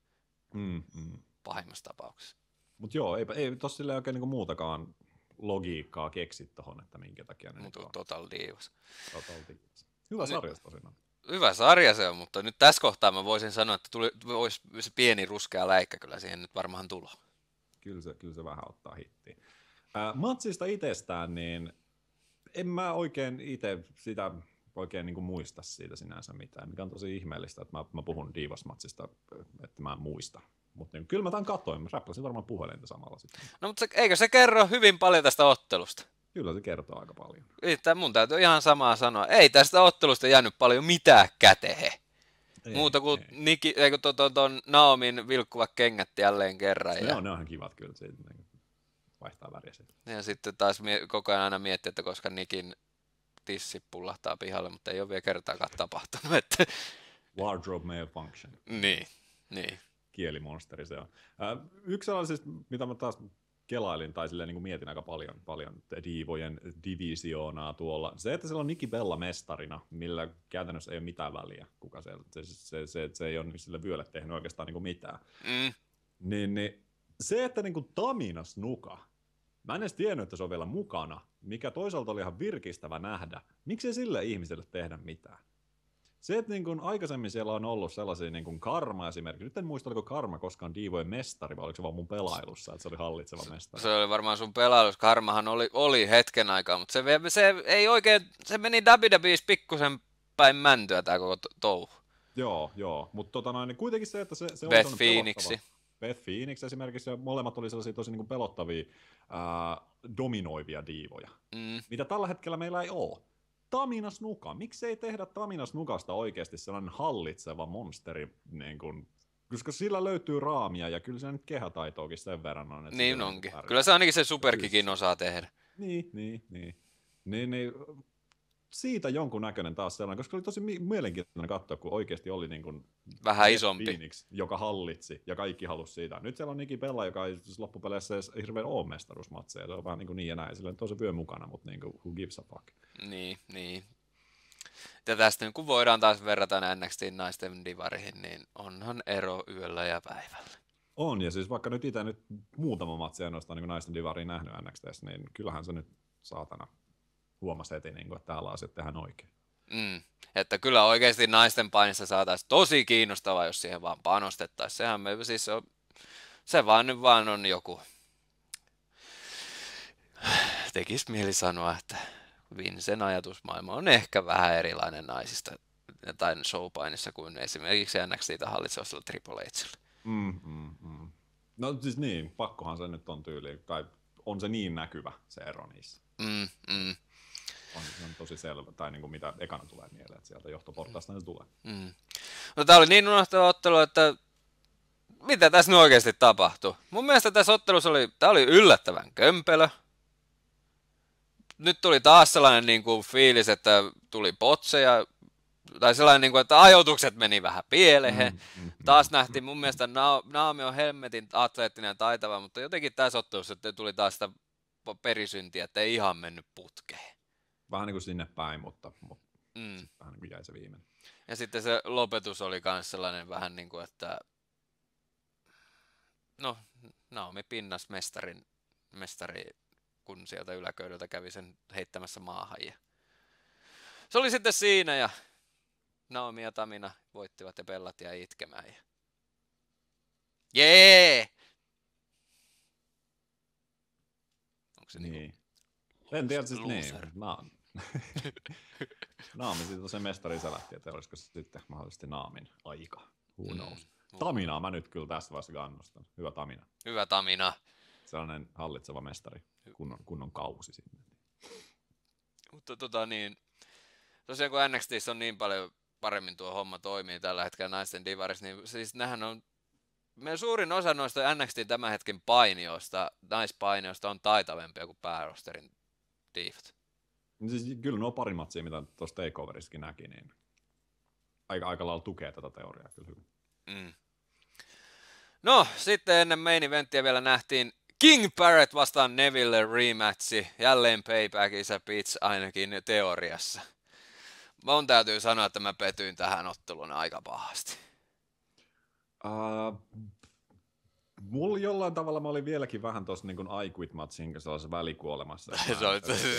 pahimmassa tapauksessa. Mutta joo, ei tossa silleen oikein niinku muutakaan logiikkaa keksi tohon, että minkä takia ne nyt on. Total Divas. Hyvä sarja tosiaan. Hyvä sarja se on, mutta nyt tässä kohtaa mä voisin sanoa, että olisi se pieni ruskea läikkä kyllä siihen nyt varmaan tulo. Kyllä se vähän ottaa hittiin. Matsista itsestään, niin en mä oikein itse sitä oikein niin kuin muista siitä sinänsä mitään, mikä on tosi ihmeellistä, että mä puhun Divas-matsista, että mä en muista. Mutta niin, kyllä mä tämän katsoin, mä räppäsin varmaan puhelinta samalla sitten. No mutta eikö se kerro hyvin paljon tästä ottelusta? Kyllä se kertoo aika paljon. Mun täytyy ihan samaa sanoa. Ei tästä ottelusta jäänyt paljon mitään käteen. Muuta kuin Naomin vilkkuvat kengät jälleen kerran. Ne on ihan kivat kyllä, se vaihtaa väriä siitä. Ja sitten taas koko ajan aina miettii, että koska Nikin tissi pullahtaa pihalle, mutta ei ole vielä kertaakaan tapahtunut. Että... Wardrobe malfunction. Niin. Kielimonsteri se on. Yksi sellaisista, mitä mä taas kelailin tai silleen, niin kuin mietin aika paljon Divojen divisioonaa tuolla. Se, että siellä on Nikki Bella mestarina, millä käytännössä ei ole mitään väliä, kuka se ei ole sille vyölle tehnyt oikeastaan niin kuin mitään. Niin, se, että niin kuin Tamina Snuka, mä en edes tiennyt, että se on vielä mukana, mikä toisaalta oli ihan virkistävä nähdä. Miksei sille ihmiselle tehdä mitään? Se, että niin kun aikaisemmin siellä on ollut sellaisia niin kuin Karma esimerkiksi. Nyt en muista, oliko Karma koskaan Divojen mestari, vai oliko se vaan mun pelailussa, että se oli hallitseva mestari. Se oli varmaan sun pelailussa. Karmahan oli hetken aikaa, mutta se ei oikein, se meni WWE:ssä pikkusen päin mäntyä tää koko touhu. Joo, mutta niin kuitenkin se, että se Beth Phoenix. Beth Phoenix esimerkiksi, ja molemmat oli sellaisia tosi niin kuin pelottavia, dominoivia diivoja, mitä tällä hetkellä meillä ei ole. Tamina Snuka. Miksei tehdä Tamina Snukasta oikeasti sellainen hallitseva monsteri, niin kun, koska sillä löytyy raamia ja kyllä se nyt kehätaitoakin sen verran on. Niin onkin. Kyllä se ainakin se superkikin osaa tehdä. Niin. Niin, siitä jonkun näköinen taas sellainen, koska oli tosi mielenkiintoinen katsoa, kun oikeasti oli niin kuin Vähän isompi. Phoenix, joka hallitsi ja kaikki halusi siitä. Nyt siellä on Nikki Bella, joka ei siis loppupeleissä edes hirveän ole mestaruusmatseja. Se on vähän niin ja näin. Sillä on tosi vyö mukana, mutta niin kuin, who gives a fuck. Niin. Ja tästä kun voidaan taas verrata NXT:n naisten divariin, niin onhan ero yöllä ja päivällä. On, ja siis vaikka nyt itse muutama matsi ainoastaan niin naisten divariin nähnyt NXT:ssä, niin kyllähän se nyt saatana huomasi heti, niin kuin, että täällä asiat tehdään oikein. Että kyllä oikeasti naisten painissa saataisiin tosi kiinnostavaa, jos siihen vaan panostettaisiin. Sehän me siis on, se vaan nyt vaan on joku. Tekisi mieli sanoa, että Vincen ajatusmaailma on ehkä vähän erilainen naisista tai showpainissa kuin esimerkiksi NXT:tä hallitsevalla Triple H:llä. No siis niin, pakkohan se nyt on tyyli, tai on se niin näkyvä se ero niissä. On tosi selvä, tai niin kuin mitä ekana tulee mieleen, että sieltä johtoportaasta se tulee. No tää oli niin unohtava ottelu, että mitä tässä nyt oikeasti tapahtui? Mun mielestä tässä ottelussa oli yllättävän kömpelö. Nyt tuli taas sellainen niin kuin fiilis, että tuli potseja, tai sellainen, niin kuin, että ajoitukset meni vähän pieleen. Taas nähtiin, mun mielestä Naomi on helmetin atleettinen ja taitava, mutta jotenkin tässä ottelussa tuli taas sitä perisyntiä, että ei ihan mennyt putkeen. Vähän niin kuin sinne päin, mutta vähän niin kuin jäi se viimeinen. Ja sitten se lopetus oli myös sellainen vähän niin kuin, että no, Naomi pinnas mestari, kun sieltä yläköydeltä kävi sen heittämässä maahan. Ja se oli sitten siinä ja Naomi ja Tamina voittivat ja Bellat ja itkemään. Ja jee! Onko se niin? En tiedä, siis niin. Naami siitä se mestari lähti, että olisiko se sitten mahdollisesti Naamin aika. Who knows? Taminaa mä nyt kyllä tässä vaiheessa kannustan. Hyvä Tamina. Hyvä Tamina. Sellainen hallitseva mestari, kunnon kausi sinne. Mutta tosiaan kun NXT:ssä on niin paljon paremmin tuo homma toimii tällä hetkellä naisten divarissa, niin siis nähän on meidän suurin osa noista NXT:n tämän hetken painijoista, naispainijoista on taitavempia kuin päärosterin divat. Siis kyllä nuo pari matsia, mitä tuossa Takeoverissakin näki, niin aika lailla tukee tätä teoriaa kyllä hyvin. No, sitten ennen main eventtiä vielä nähtiin King Barrett vastaan Neville rematchi. Jälleen payback is a bitch ainakin teoriassa. Mun täytyy sanoa, että mä petyin tähän otteluun aika pahasti. Mulla jollain tavalla mä olin vieläkin vähän tuossa niin I Quit-matsin sellaisessa välikuolemassa.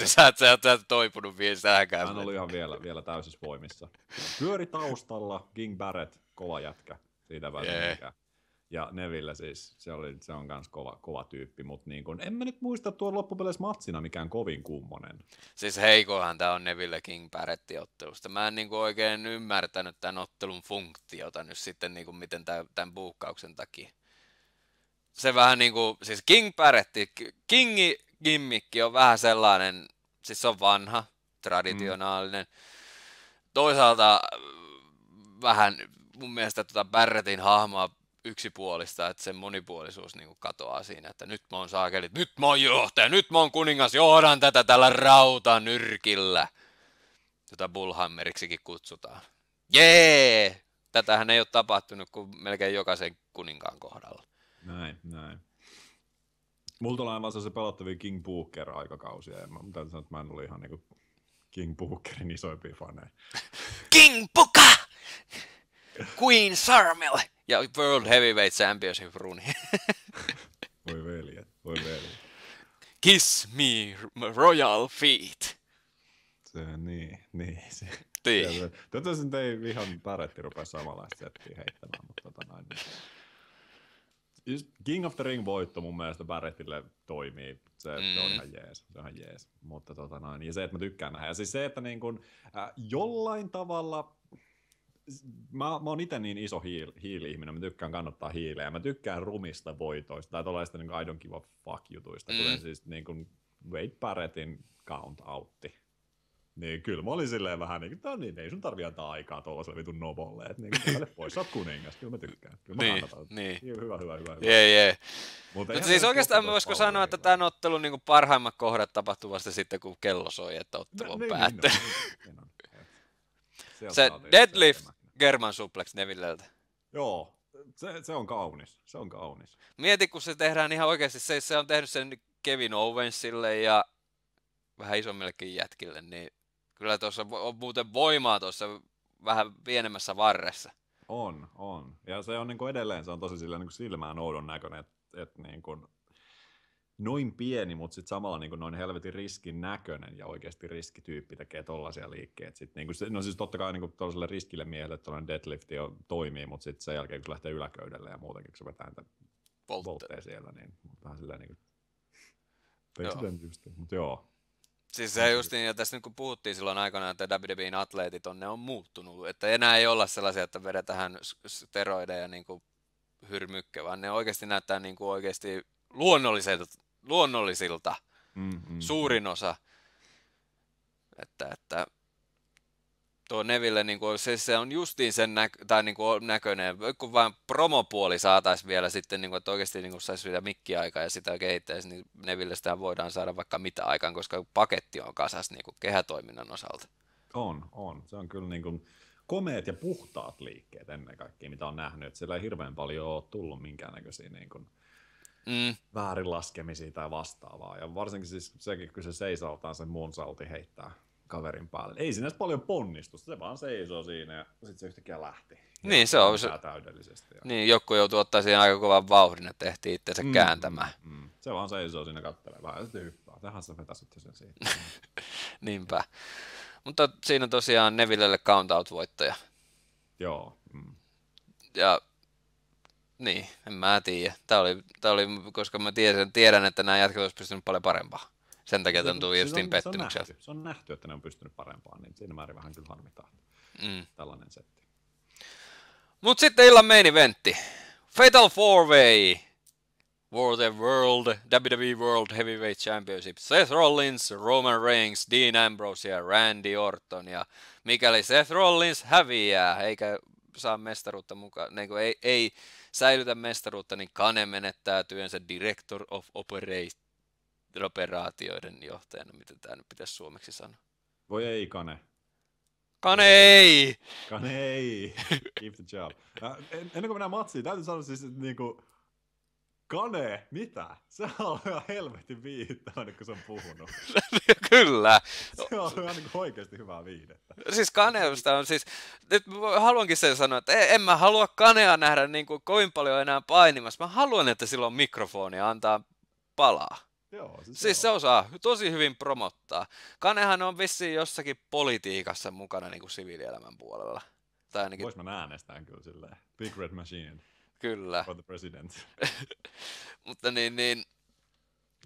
Sä et toipunut vielä tähänkään. Hän oli ihan vielä täysissä voimissa. Pyöri taustalla, King Barrett, kova jätkä, siitä väliä. Ja Neville siis, se on kans kova tyyppi, mutta niin kun, en mä nyt muista tuon loppupeleissä matsina mikään kovin kummonen. Siis heikohan tää on Neville King Barrettin ottelusta. Mä en niinku oikein ymmärtänyt tämän ottelun funktiota nyt sitten niinku miten tämän buukkauksen takia. Se vähän niinku, siis King Barretti, Kingi gimmikki on vähän sellainen, siis se on vanha, traditionaalinen. Toisaalta vähän mun mielestä Barrettin hahmoa yksipuolista, että sen monipuolisuus niinku katoaa siinä, että nyt mä oon saakelit, nyt mä oon johtaja, nyt mä oon kuningas, johdan tätä tällä rautanyrkillä, jota Bullhammeriksikin kutsutaan. Jee! Tätähän ei ole tapahtunut kuin melkein jokaisen kuninkaan kohdalla. Näin. Mulla tulee aivan se pelottavia King Booker-aikakausia, ja mä täytyy sanoa, että mä en ole ihan niinku King Bookerin isoimpia faneja. King Booker! Queen Sarmel! Ja World Heavyweight Championship runi. Voi veljet. Kiss me royal feet. Se niin. Toivottavasti ei ihan Barretti rupea samanlaista settiä heittämään, mutta King of the Ring -voitto mun mielestä Barrettille toimii. Se on ihan jees. Mutta ja se, että mä tykkään nähdä. Ja siis se, että niin kun, jollain tavalla mä oon itse niin iso hiili-ihminen, mä tykkään kannattaa hiileä. Mä tykkään rumista voitoista tai tuollaista niin I don't give a fuck -jutuista, kuten siis niin kuin Wade Barrettin count outti. Niin kyllä mä olin silleen vähän niin kuin, niin, ei sun tarvii antaa aikaa tuollaiselle vitun nobolle, että niin pois, sä oot kuningas, kyllä mä tykkään. Kyllä mä kannatan. Niin. Hyvä. Jee. Mutta Siis oikeastaan voisiko sanoa, että tämän ottelun niin parhaimmat kohdat tapahtuu vasta sitten, kun kello soi, että ottelu on päättynyt. Se deadlift German suplex Nevilleltä. Joo, se on kaunis. Se on kaunis. Mieti, kun se tehdään ihan oikeasti, se on tehnyt sen Kevin Owensille ja vähän isommillekin jätkille, niin kyllä tuossa on muuten voimaa tuossa vähän pienemmässä varressa. On. Ja se on niin kuin edelleen, se on tosi silleen, niin kuin silmään oudon näköinen, että niin kuin noin pieni, mutta sitten samalla niin kuin noin helvetin riskin näköinen ja oikeasti riskityyppi tekee tollaisia liikkeitä. Sit niin kuin no siis totta kai niin tuollaiselle riskille miehelle tuollainen deadlift jo toimii, mutta sitten sen jälkeen kun se lähtee yläköydelle ja muutenkin, kun se vetää niitä voltteja siellä, niin vähän silleen niin kuin mutta joo. Siis se just niin, ja tässä nyt kun puhuttiin silloin aikanaan, että WWE:n atleetit on muuttunut, että enää ei olla sellaisia, että vedetään steroideja niin kuin hyrmykkä, vaan ne oikeasti näyttää niin kuin oikeasti luonnollisilta, suurin osa. Että tuo Neville, niin kuin, se on justiin sen näköinen, kun vain promopuoli saataisiin vielä sitten, niin kuin, että oikeasti niin kuin saisi vielä mikkiaikaa ja sitä kehittäisi, niin Nevillestä voidaan saada vaikka mitä aikaan, koska paketti on kasas niin kuin kehätoiminnan osalta. On. Se on kyllä niin kuin komeat ja puhtaat liikkeet ennen kaikkea, mitä on nähnyt, että siellä ei hirveän paljon ole tullut minkäännäköisiä niin kuin väärinlaskemisia tai vastaavaa. Ja varsinkin siis sekin, kun se seisautaan sen muun sauti heittää kaverin päälle. Ei siinä edes paljon ponnistusta, se vaan seisoo siinä ja sitten se yhtäkkiä lähti. Niin se on. Täydellisesti. Niin, joku joutuu ottaa siihen aika kovan vauhdin, että tehtiin itsensä kääntämään. Se vaan seisoo siinä kattelee vähän ja sitten hyppää. Tähän se vetäsit sen siitä. Niinpä. Mutta siinä tosiaan Nevillelle count-out-voittaja. Joo. Ja niin, en mä tiedä. Tää oli koska mä tiedän, että nämä jätkät olisi pystynyt paljon parempaa. Sen takia tuntuu justiin pettymykseltä. Se on nähty, että ne on pystynyt parempaan, niin siinä määrin vähän kyllä harmittaa tällainen setti. Mut sitten illan main eventti. Fatal 4-Way. WWE World Heavyweight Championship. Seth Rollins, Roman Reigns, Dean Ambrose ja Randy Orton. Ja mikäli Seth Rollins häviää, eikä saa mestaruutta mukaan, niin ei säilytä mestaruutta, niin Kane menettää työnsä Director of Operaatioiden johtajana. Miten tämä nyt pitäisi suomeksi sanoa? Voi ei, Kane. Kane ei! Keep the job. Ennen kuin mennään matsiin, täytyy sanoa siis, että niinku Kane, mitä? Se on ihan helvetin viihdyttävä, kun se on puhunut. Kyllä. Se on ihan niin oikeasti hyvää viihdettä. Siis Kaneusta on siis, nyt haluankin sen sanoa, että en mä halua Kanea nähdä niin kuin kovin paljon enää painimassa. Mä haluan, että sillä on mikrofoni ja antaa palaa. Joo, siis se osaa tosi hyvin promottaa. Kanehan on vissiin jossakin politiikassa mukana niin kuin siviilielämän puolella. Tai ainakin... Vois mä äänestään kyllä silleen. Big Red Machine. Kyllä. For the president. Mutta niin,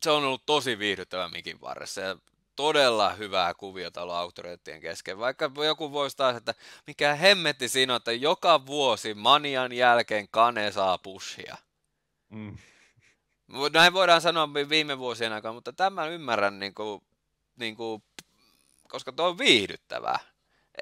se on ollut tosi viihdyttävä mikin varressa ja todella hyvää kuviota ollut auktoriteettien kesken. Vaikka joku voisi taas, että mikä hemmetti siinä on, että joka vuosi Manian jälkeen Kane saa pushia. Näin voidaan sanoa viime vuosien aikana, mutta tämän ymmärrän, koska tuo on viihdyttävää.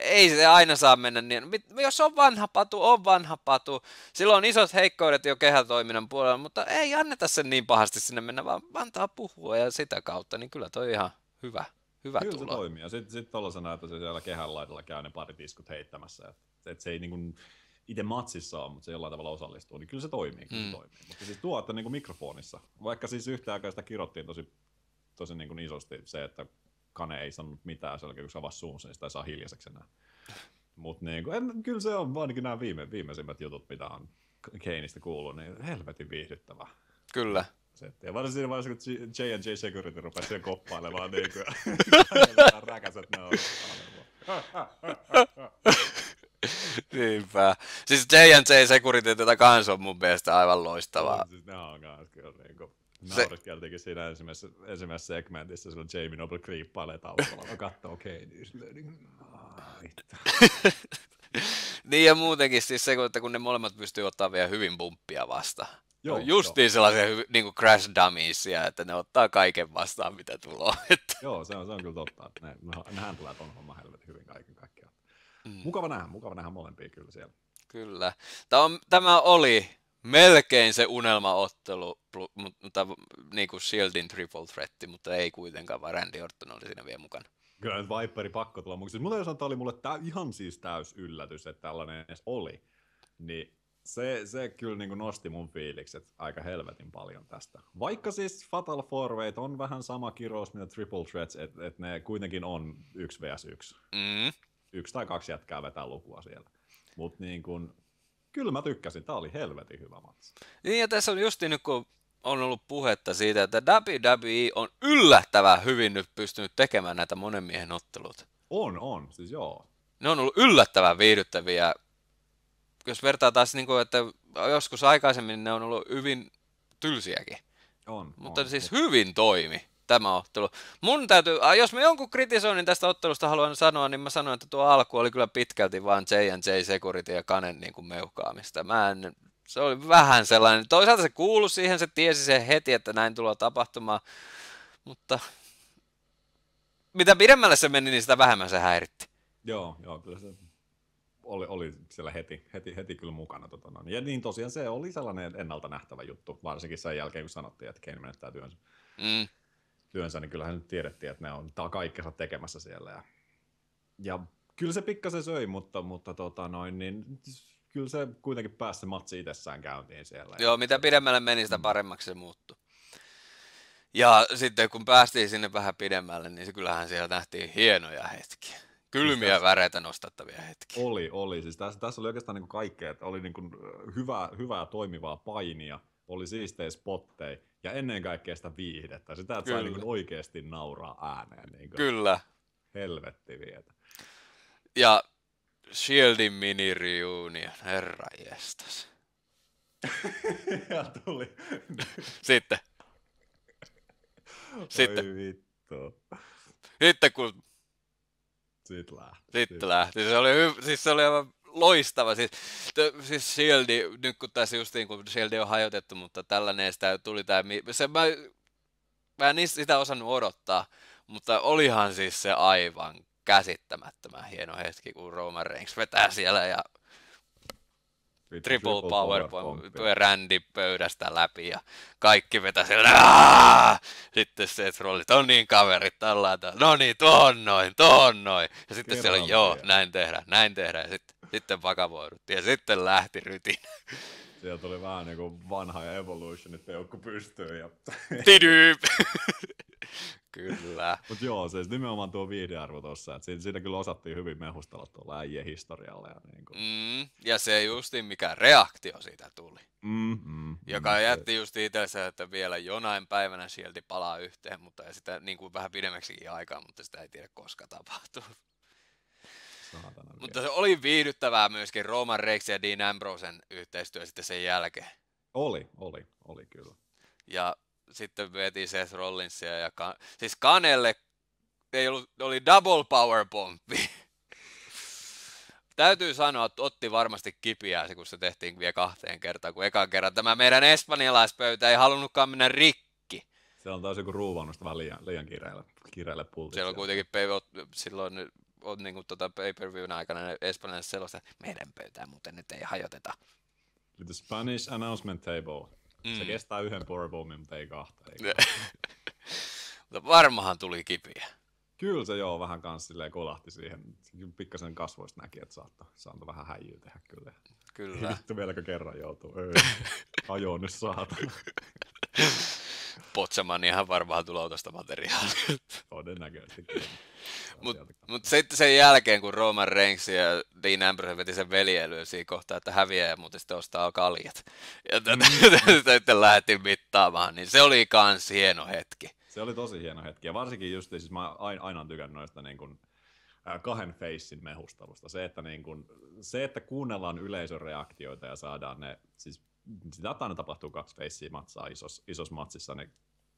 Ei se aina saa mennä niin. Jos on vanha patu, on vanha patu. Silloin on isot heikkoudet jo kehätoiminnan puolella, mutta ei anneta sen niin pahasti sinne mennä, vaan antaa puhua ja sitä kautta, niin kyllä toi ihan hyvä kyllä tulo. Se toimii. Ja sitten tuollaisena, että se siellä kehän laidalla käy ne parit iskut heittämässä. Että se ei niin itse matsissa ole, mutta se jollain tavalla osallistuu, niin kyllä se toimii. Mutta siis tuo, että niin mikrofonissa, vaikka siis yhtä aikaa sitä kirottiin tosi niin isosti se, että Kane ei sanonut mitään, se kun se avasi suunsa, niin sitä ei saa hiljaiseksi enää. Mutta niin kyllä se on ainakin nämä viimeisimmät jutut, mitä on Kaneista kuullut, niin helvetin viihdyttävää. Kyllä. Ja varsin siinä vaiheessa, kun J&J Security rupesi siihen koppailemaan, niin kuin räkäset ne on. Niinpä. Siis J&J Security tätä kans on mun mielestä aivan loistavaa. Siis ne on kans kyllä niinku. Nauriskeltiinkin siinä ensimmäisessä segmentissä, silloin Jamie Noble kriippailee taustalla, ja kattoo Kaneia silleen niin niin ja muutenkin siis se, että kun ne molemmat pystyy ottaa vielä hyvin pumppia vastaan. Joo, justiin sellaisia niinku crash dummiesia, että ne ottaa kaiken vastaan, mitä tulee. Joo, se on kyllä totta. Nehän tulee ton homman helvetin hyvin kaiken kaikkiaan. Mukava nähdä molempia kyllä siellä. Kyllä. Tämä oli melkein se unelmaottelu, mutta niin kuin Shieldin triple threatti, mutta ei kuitenkaan, vaan Randy Orton oli siinä vielä mukana. Kyllä nyt Viperi pakko tulla mukaan. Siis mulla sanoa, että tämä oli mulle ihan siis täys yllätys, että tällainen edes oli. Niin se kyllä niin kuin nosti mun fiilikset aika helvetin paljon tästä. Vaikka siis Fatal 4-Way on vähän sama kirous, mitä Triple Threats, että ne kuitenkin on 1 vs 1. 1 tai 2 jätkää vetää lukua siellä. Mutta niin kuin, kyllä mä tykkäsin, tää oli helvetin hyvä matsi. Niin ja tässä on justiin nyt kun on ollut puhetta siitä, että WWE on yllättävän hyvin nyt pystynyt tekemään näitä monen miehen otteluita. On, siis joo. Ne on ollut yllättävän viihdyttäviä. Jos vertaa taas, niin kuin, että joskus aikaisemmin ne on ollut hyvin tylsiäkin. Mutta siis hyvin toimi tämä ottelu. Mun täytyy, jos mä jonkun kritisoinnin tästä ottelusta haluan sanoa, niin mä sanoin, että tuo alku oli kyllä pitkälti vaan J&J Security ja Kanen niin kuin meuhkaamista. Se oli vähän sellainen, toisaalta se kuului siihen, se tiesi sen heti, että näin tulee tapahtumaan, mutta mitä pidemmälle se meni, niin sitä vähemmän se häiritti. Joo, kyllä se oli siellä heti kyllä mukana. Ja niin tosiaan se oli sellainen ennalta nähtävä juttu, varsinkin sen jälkeen, kun sanottiin, että Kane menettää työnsä, niin kyllähän nyt tiedettiin, että ne on kaikkensa tekemässä siellä. Ja kyllä se pikkasen söi, mutta niin kyllä se kuitenkin pääsi se matsi itsessään käyntiin siellä. Joo, mitä pidemmälle meni, sitä paremmaksi se muuttui. Ja sitten kun päästiin sinne vähän pidemmälle, niin kyllähän siellä nähtiin hienoja hetkiä. Kylmiä väreitä nostattavia hetkiä. Oli. Siis tässä oli oikeastaan niin kaikkea, että oli niin hyvää toimivaa painia, oli siistejä spotteja ja ennen kaikkea sitä viihdettä. Sitä, että sai niin oikeasti nauraa ääneen. Niin kyllä. Helvetti vietä. Ja Shieldin mini-reunion, herra jestas. Ja tuli. Sitten. Oi vittu. Sitten kun Sitten lähti. Se oli aivan loistava. Siis Shieldi, nyt kun tässä justiin, kun Shieldi on hajotettu, mutta tällainen sitä tuli mä en sitä osannut odottaa, mutta olihan siis se aivan käsittämättömän hieno hetki, kun Roman Reigns vetää siellä ja triple powerbomb Randy pöydästä läpi ja kaikki vetää siellä. Sitten Seth Rollins, on niin kaverit, no niin, tuohon noin. Ja sitten siellä joo, näin tehdään. Ja sitten vakavoiduttiin ja sitten lähti rytin. Sieltä tuli vähän niin kuin vanha Evolutionit peukku pystyyn. Ja tidyyp! Kyllä. Mutta joo, se nimenomaan tuo viihdearvo tossa, että siinä kyllä osattiin hyvin mehustella tuolla äijien historialla. Ja, niin kuin. Ja se justiin mikä reaktio siitä tuli. Joka jätti just itsensä, että vielä jonain päivänä sieltä palaa yhteen, mutta ja sitä niin kuin vähän pidemmäksikin aikaa, mutta sitä ei tiedä koska tapahtuu. Mutta se oli viihdyttävää myöskin Roman Reigns ja Dean Ambrosen yhteistyö sitten sen jälkeen. Oli kyllä. Ja sitten veti Seth Rollinsia ja siis Kanelle oli double power bombi. Täytyy sanoa, että otti varmasti kipiää se, kun se tehtiin vielä 2 kertaa, kun ekan kerran tämä meidän espanjalaispöytä ei halunnutkaan mennä rikki. Se on taas joku ruuvannut vähän liian kireelle pultissa. Siellä on kuitenkin silloin on niin kuin pay-per-viewn aikana espanjalaiset selosta, meidän pöytää muuten nyt ei hajoteta. The Spanish announcement table. Se kestää 1 powerbombin, mutta ei 2. Mutta varmahan tuli kipiä. Kyllä se joo, vähän kans silleen kolahti siihen. Pikkasen kasvoista näki, että saattoi vähän häijyä tehdä kyllä. Kyllä. Vittu vieläkö kerran joutuu. Ajoon nyt saatana. Potsamaniahan varmaan tulee tuosta materiaalia. Todennäköisesti. Mutta sitten sen jälkeen, kun Roman Reigns ja Dean Ambrose veti sen veljeilyyn siinä kohtaa, että häviää ja muuten sitten ostaa kaljat. Ja sitten lähdettiin mittaamaan, niin se oli kans hieno hetki. Se oli tosi hieno hetki. Ja varsinkin just, siis mä aina on tykännyt noista niin kuin, 2 facein mehustelusta. Se, että kuunnellaan yleisön reaktioita ja saadaan ne, siis sitä aina tapahtuu 2 facea matsaa isossa matsissa, ne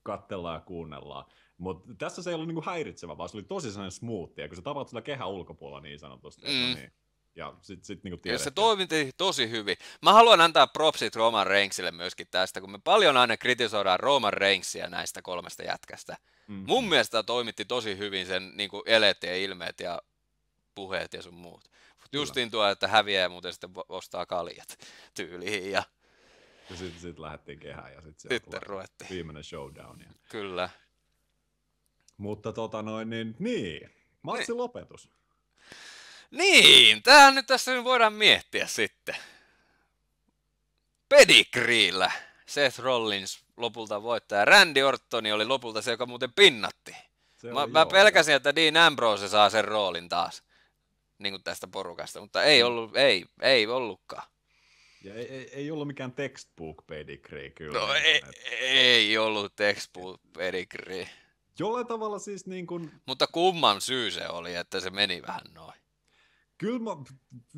katsellaan ja kuunnellaan. Mutta tässä se ei ollut niinku häiritsevä, vaan se oli tosi sellainen smoothia, kun se tapahtui sillä kehän ulkopuolella niin sanotusti. Niin. Ja sit niinku Ja tiedät, se toimii tosi hyvin. Mä haluan antaa propsit Roman Reignsille myöskin tästä, kun me paljon aina kritisoidaan Roman Reigns näistä 3 jätkästä. Mun mielestä toimitti tosi hyvin sen niin kuin elet ja ilmeet ja puheet ja sun muut. Justiin tuo, että häviää muuten sitten ostaa kaljat tyyliin. Ja sit lähdettiin kehään ja sitten ruvettiin. Viimeinen showdown. Ja. Kyllä. Mutta niin. Matsin lopetus. Niin, tämähän nyt tässä voidaan miettiä sitten. Pedigreellä Seth Rollins lopulta voittaja. Randy Orton oli lopulta se, joka muuten pinnatti. Mä pelkäsin, että Dean Ambrose saa sen roolin taas. Niin kuin tästä porukasta, mutta ei ollutkaan. Ja ei ollut mikään textbook pedigree kyllä. No ei ollut textbook pedigree. Jollain tavalla siis niin kuin... Mutta kumman syy se oli, että se meni vähän noin? Kyllä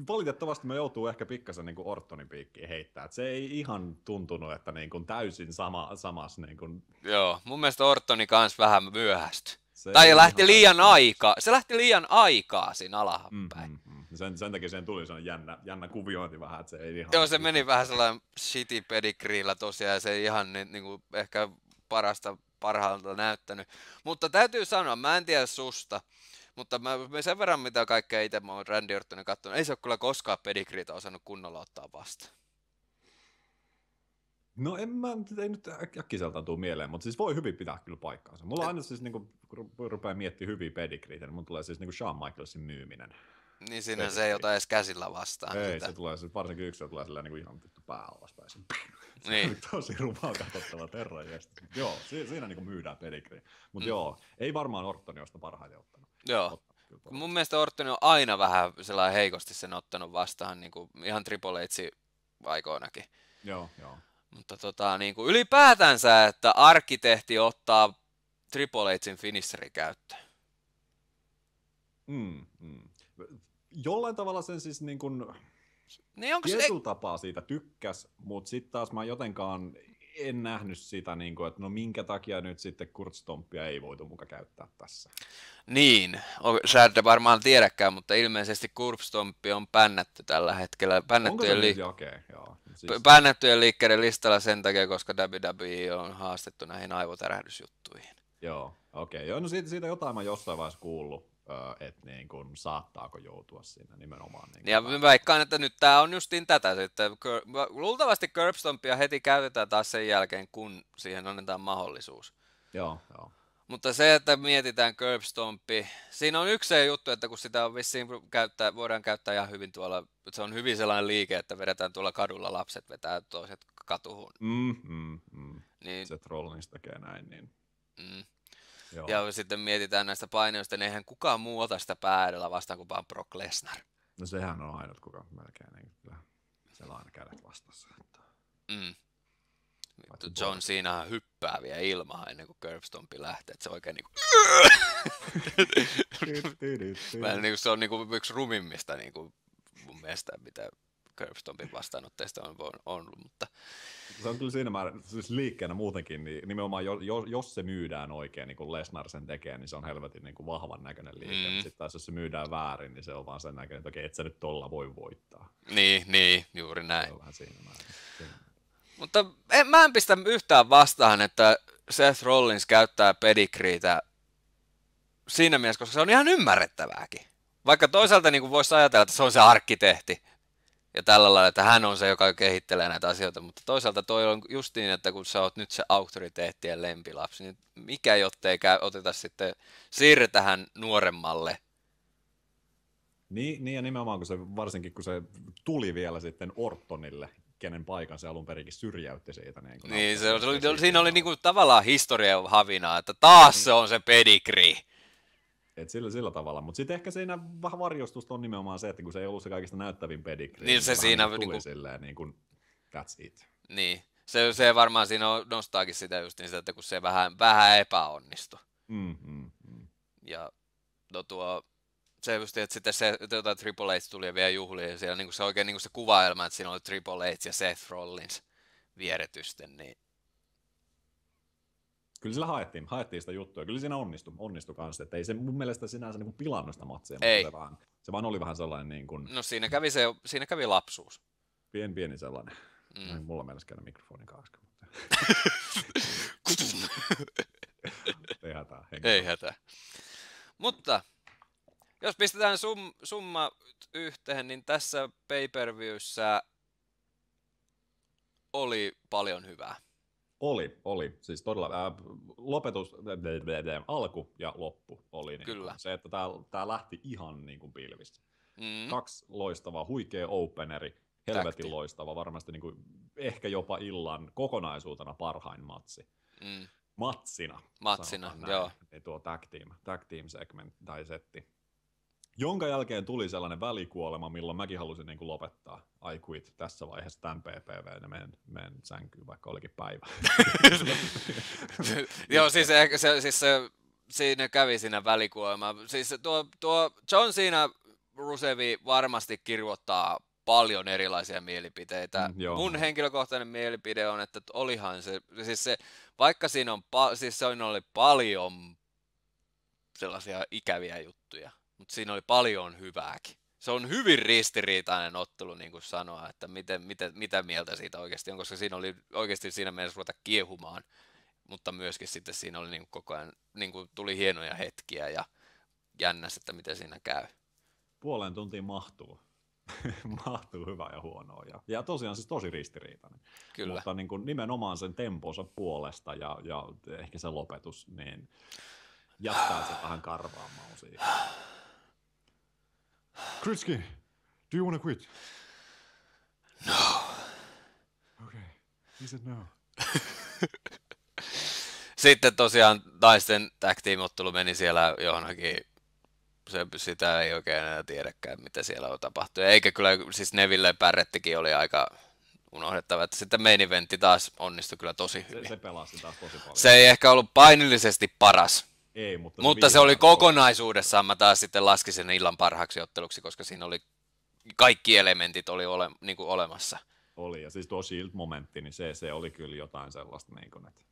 valitettavasti mä joutuu ehkä pikkasen niin kuin Ortonin piikkiin heittää. Et se ei ihan tuntunut, että niin kuin täysin samas. Niin kuin... Joo, mun mielestä Ortoni kanssa vähän myöhästyi. Tai lähti liian aikaa. Se lähti liian aikaa siinä alahanpäin. Sen takia sen tuli sellainen jännä kuviointi vähän, että se ei ihan... Joo, se meni vähän sellainen shitty pedigreellä tosiaan, ja se ei ihan niin kuin ehkä parhaalta näyttänyt. Mutta täytyy sanoa, mä en tiedä susta, mutta mä sen verran mitä kaikkea itse mä oon Randy Ortonin katsonut, ei se ole kyllä koskaan pedigreetä osannut kunnolla ottaa vastaan. No ei nyt äkkiseltään tuu mieleen, mutta siis voi hyvin pitää kyllä paikkaansa. Mulla aina siis, niin kun rupeaa miettimään hyviä pedigreitä, niin mun tulee siis niin Shawn Michaelsin myyminen. Niin siinä se ei ota edes käsillä vastaan. Ei, sitä. Se tulee, varsinkin yksilö tulee silleen niin kuin ihan pää alaspäin. Niin. Se on tosi rumaa katsottava terrajesta. Joo, siinä niin kuin myydään pedigreä. Mutta joo, ei varmaan Ortoni ole parhaiten ottanut. Joo. Mun mielestä Ortoni on aina vähän sellainen heikosti sen ottanut vastaan, niin kuin ihan Triple H aikoinakin. Joo. Mutta niin kuin ylipäätänsä, että arkkitehti ottaa Triple H:in finisheri käyttöön. Jollain tavalla sen siis niin kuin niin tietyllä tapaa siitä tykkäs, mutta sitten taas mä jotenkaan en nähnyt sitä, niin kuin, että no minkä takia nyt sitten Kurt Stompia ei voitu muka käyttää tässä. Niin, sä et varmaan tiedäkään, mutta ilmeisesti Kurt Stompi on pännätty tällä hetkellä. Pännättyjen liikkeiden listalla sen takia, koska WWE on haastettu näihin aivotärähdysjuttuihin. Joo, okei. Joo, no siitä jotain mä jossain vaiheessa kuullut, että niin kun, saattaako joutua siinä nimenomaan. Niin ja mä veikkaan, että nyt tää on justiin tätä. Että luultavasti Curb Stompia heti käytetään taas sen jälkeen, kun siihen annetaan mahdollisuus. Joo. Mutta se, että mietitään Curb Stompi, siinä on yksi se juttu, että kun sitä on vissiin voidaan käyttää ihan hyvin tuolla, se on hyvin sellainen liike, että vedetään tuolla kadulla lapset vetää toiset katuhun. Niin, se Rollins tekee näin, niin... Joo. Ja sitten mietitään näistä painoista, niin eihän kukaan muu ota sitä päädellä vastaan kuin vaan Brock Lesnar. No sehän on ainut, kuka melkein niin kyllä. Siellä on aina kädet vastassa. John Cena hyppää vielä ilmaa ennen kuin Curb Stompi lähtee, että se oikein niinku... se on niinku yksi rumimmista niinku mun mielestä, mitä Curb Stompin vastaanotteista on ollut, mutta... Se on kyllä siinä määrin, siis liikkeenä muutenkin, niin nimenomaan jos se myydään oikein, niin kuin Lesnar sen tekee, niin se on helvetin niin kuin vahvan näköinen liike. Sitten taas jos se myydään väärin, niin se on vaan sen näköinen, että okei, et sä nyt tolla voi voittaa. Niin, juuri näin. Se on vähän siinä määrin. Mutta mä en pistä yhtään vastaan, että Seth Rollins käyttää pedigreetä siinä mielessä, koska se on ihan ymmärrettävääkin. Vaikka toisaalta niin voisi ajatella, että se on se arkkitehti ja tällä lailla, että hän on se, joka kehittelee näitä asioita, mutta toisaalta toi on just niin, että kun sä oot nyt se auktoriteettien lempilapsi, niin mikä jottei oteta sitten siirretähän nuoremmalle. Niin ja nimenomaan, varsinkin kun se tuli vielä sitten Ortonille, kenen paikan se alun perinkin syrjäytti siitä. Niin siinä oli niinku tavallaan historian havinaa, että taas se on se pedigree. Et sillä tavalla, mutta sitten ehkä siinä vähän varjostusta on nimenomaan se, että kun se ei ollut se kaikista näyttävin pedigree, niin se siinä tuli silleen niin kuin that's it. Niin, se varmaan siinä nostaakin sitä just niin, että kun se vähän epäonnistui. Ja no se just, että sitten se Triple H tuli vielä juhliin ja siellä niin se oikein niin se kuvaelma, että siinä oli Triple H ja Seth Rollins vieretysten, niin... Kyllä sillä haettiin sitä juttua. Kyllä siinä onnistui kanssa. Että ei se mun mielestä sinänsä niin kuin pilannut sitä matsia, Ei. mutta se vaan oli vähän sellainen niin kuin... No siinä kävi lapsuus. Pieni sellainen. No, mulla mielestä käydä mikrofonin kanssa. Ei hätää. Mutta jos pistetään summa yhteen, niin tässä pay-per-viewssä oli paljon hyvää. Oli. Siis todella lopetus, alku ja loppu oli. Niin Kyllä. Se, että tää lähti ihan niin kuin pilvissä. 2 loistavaa, huikea openeri, helvetin loistava, varmasti niin kuin, ehkä jopa illan kokonaisuutena parhain matsi. Matsina, joo. Ei tuo tag team segment tai setti. Jonka jälkeen tuli sellainen välikuolema, milloin mäkin halusin niin kuin lopettaa. I quit tässä vaiheessa tämän PPV ja menen sänkyyn, vaikka olikin päivä. Joo, siis siinä kävi siinä välikuolema. Siis tuo John Cena Rusevi varmasti kirjoittaa paljon erilaisia mielipiteitä. Mun henkilökohtainen mielipide on, että olihan se vaikka siinä oli paljon sellaisia ikäviä juttuja, mutta siinä oli paljon hyvääkin. Se on hyvin ristiriitainen ottelu, niin kuin sanoa, että mitä mieltä siitä oikeasti on, koska siinä oli oikeasti siinä mielessä ruveta kiehumaan, mutta myöskin sitten siinä oli niin kuin koko ajan niin kuin tuli hienoja hetkiä ja jännäs, että miten siinä käy. Puoleen tuntiin mahtuu. Mahtuu hyvää ja huonoa. Ja tosiaan siis tosi ristiriitainen. Kyllä. Mutta niin kuin nimenomaan sen temponsa puolesta ja ehkä se lopetus, niin jättää se vähän karvaamaan siihen. Kritsky, do you want to quit? No. Okay, he said no. Sitten tosiaan naisten tag team-ottelu meni siellä johonkin, sitä ei oikein enää tiedäkään, mitä siellä on tapahtunut. Eikä kyllä, siis Neville Barrettikin oli aika unohdettava, että sitten main eventti taas onnistui kyllä tosi hyvin. Se pelasi taas tosi paljon. Se ei ehkä ollut painillisesti paras, ei, mutta se oli kokonaisuudessaan, mä taas sitten laskin sen illan parhaaksi otteluksi, koska siinä oli kaikki elementit oli niin kuin olemassa. Oli, ja siis tuo Shield-momentti, niin se oli kyllä jotain sellaista, niin kuin, että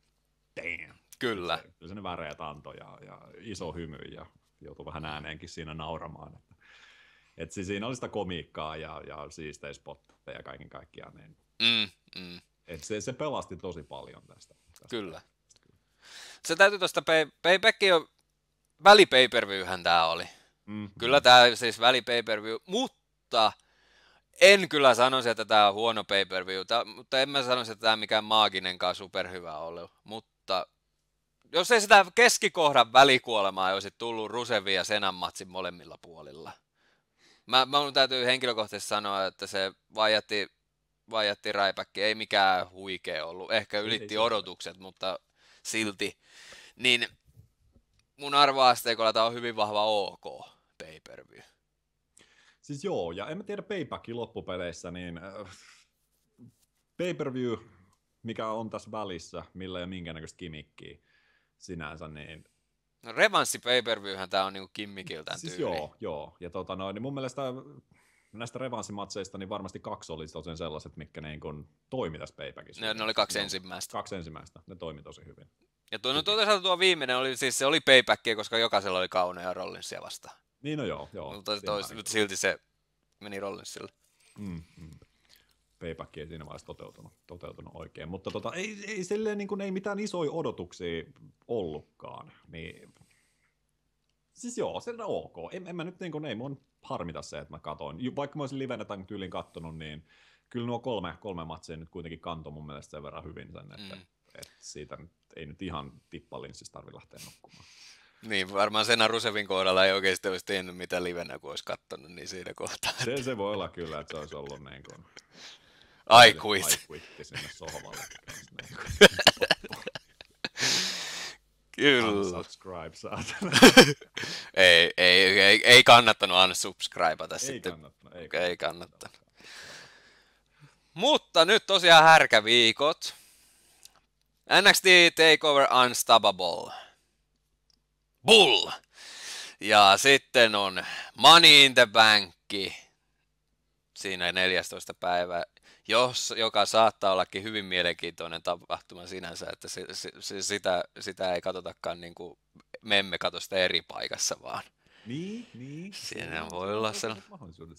damn. Kyllä. Kyllä se väreät antoi ja iso hymy ja joutui vähän ääneenkin siinä nauramaan. Että siis siinä oli sitä komiikkaa ja siistejä spotteja ja kaiken kaikkiaan. Niin. Et se pelasti tosi paljon tästä. Kyllä. Se täytyy tuosta Paybackin jo väli pay-per-viewhän tää oli. Kyllä tää siis väli pay-per-view, mutta en kyllä sanoisi, että tää on huono pay-per-view, mutta en mä sanoisi, että tää on mikään maaginenkaan superhyvä ollut. Mutta jos ei sitä keskikohdan välikuolemaa olisi tullut Rusevin ja Senan matsin molemmilla puolilla. Mun täytyy henkilökohtaisesti sanoa, että se vajatti Raipäkki ei mikään huikea ollut. Ehkä ylitti odotukset, mutta silti. Niin mun arvoasteikolla tää on hyvin vahva OK pay-per-view. Siis joo, ja en mä tiedä Paybackin loppupeleissä, niin pay-per-view, mikä on tässä välissä, millä ei ole minkäännäköistä kimikkiä sinänsä, niin... No revanssi pay-per-viewhän tää on niinku kimmikiltään siis tyyli. Joo, ja niin mun mielestä näistä revanssimatseista niin varmasti 2 oli tosiaan sellaiset, mitkä niin kun toimi tässä Paybackissa. Ne oli 2 ensimmäistä. 2 ensimmäistä, ne toimi tosi hyvin. Ja tuo viimeinen oli siis se oli Paybackia, koska jokaisella oli Kaunea Rollinsia vastaan. Niin no joo. Mutta silti se meni Rollinsille. Payback ei siinä vaiheessa toteutunut oikein, mutta ei silleen niin kuin, ei mitään isoja odotuksia ollutkaan. Niin... Siis joo, se on ok. En mä nyt niin kuin, ei mun harmita se, että mä katoin. Vaikka mä olisin livenä tämän tyylin kattonut, niin kyllä nuo kolme matsia nyt kuitenkin kantoi mun mielestä sen verran hyvin sen, että siitä nyt, ei nyt ihan tippalinssissa tarvitse lähteä nukkumaan. Niin, varmaan Sena Rusevin kohdalla ei oikeasti olisi tehnyt mitään livenä, kun olisi kattonut, niin siinä kohtaa. Se voi olla kyllä, että se olisi ollut niin kuin... I quit sinne sohvalle. Kyllä. Unsubscribe, saatana. ei kannattanut unsubscribeata sitten. Ei kannattanut. Mutta nyt tosiaan härkäviikot. NXT TakeOver Unstoppable. Bull! Ja sitten on Money in the Bank. siinä 14. päivä, joka saattaa ollakin hyvin mielenkiintoinen tapahtuma sinänsä, että sitä ei katsotakaan niin kuin me emme katso sitä eri paikassa vaan. Niin. Siinä voi olla sellainen. Mahdollisuudet.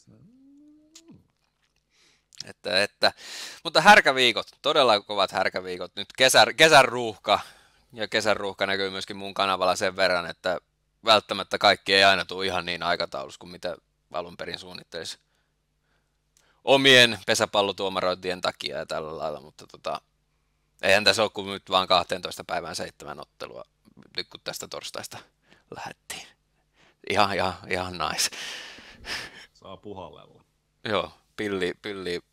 Mutta härkäviikot, todella kovat härkäviikot. Nyt kesän ruuhka, ja kesän ruuhka näkyy myöskin mun kanavalla sen verran, että välttämättä kaikki ei aina tule ihan niin aikataulussa kuin mitä alun perin suunnittelisi omien pesäpallotuomarointien takia ja tällä lailla, mutta eihän tässä ole kuin nyt vaan 12 päivään 7 ottelua, nyt kun tästä torstaista lähdettiin. Ihan nice. Saa puhallella. Joo,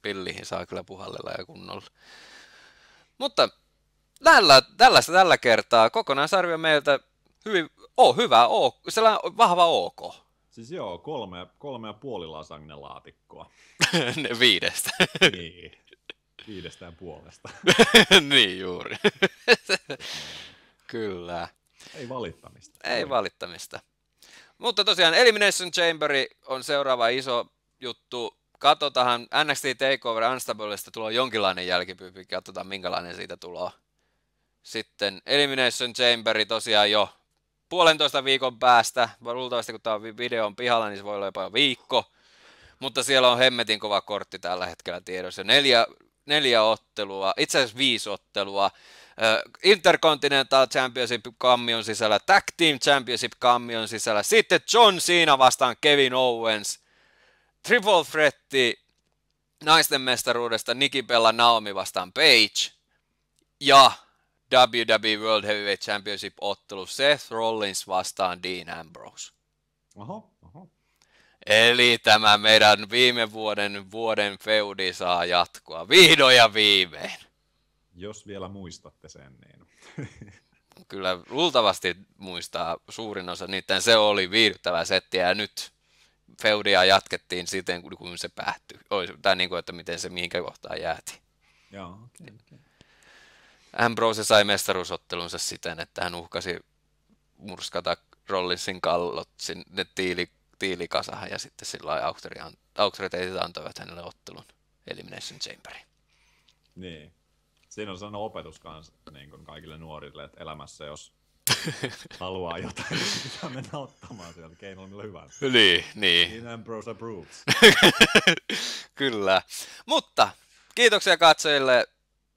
pillihin saa kyllä puhallella ja kunnolla. Mutta tällä kertaa kokonaisarvio meiltä hyvä, sellainen vahva OK. Siis joo, 3,5 lasagne-laatikkoa. 5. Niin, 5,5. Niin juuri. Kyllä. Ei valittamista. Mutta tosiaan Elimination Chamberi on seuraava iso juttu. Katsotaan NXT TakeOver Unstablesta tulee jonkinlainen jälkipyyppi. Katsotaan minkälainen siitä tulee. Sitten Elimination Chamberi tosiaan jo 1,5 viikon päästä. Luultavasti kun tämä video on pihalla, niin se voi olla jopa viikko. Mutta siellä on hemmetin kova kortti tällä hetkellä tiedossa. 4 ottelua, itse asiassa 5 ottelua. Intercontinental Championship kammion sisällä, Tag Team Championship kammion sisällä, sitten John Cena vastaan Kevin Owens, Triple Threatti naisten mestaruudesta Nikki Bella Naomi vastaan Paige ja WWE World Heavyweight Championship ottelu Seth Rollins vastaan Dean Ambrose. Oho. Eli tämä meidän viime vuoden feudi saa jatkoa vihdoin ja viimein. Jos vielä muistatte sen, niin... Kyllä luultavasti muistaa suurin osa, niiden se oli viihdyttävä setti ja nyt feudia jatkettiin siten, kun se päättyi. Tai niin kuin, että miten se mihinkä kohtaan jäätiin. Joo, okei. Ambrose sai mestaruusottelunsa siten, että hän uhkasi murskata Rollinsin kallot sinne tiilikasahan ja sitten silloin auktoriteetit antoivat hänelle ottelun Elimination Chamberiin. Niin. Siinä on sellainen opetus kanssa niin kuin kaikille nuorille, että elämässä jos haluaa jotain, niin pitää mennä ottamaan sieltä keinoilla millä hyvänsä. Niin. Ambrose approves. Kyllä. Mutta kiitoksia katsojille.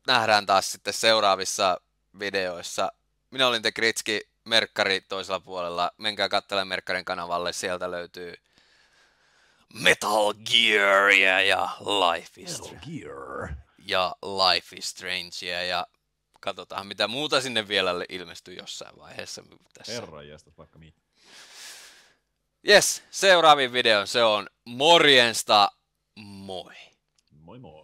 Nähdään taas sitten seuraavissa videoissa. Minä olin The Kritski, Merkkari toisella puolella. Menkää katselemaan Merkkarin kanavalle. Sieltä löytyy Metal Gear ja Life is Strange. Ja katsotaan mitä muuta sinne vielä ilmestyy jossain vaiheessa. Tässä. Herranjestas vaikka mitä. Yes, seuraavin video se on morjesta, moi. Moi moi.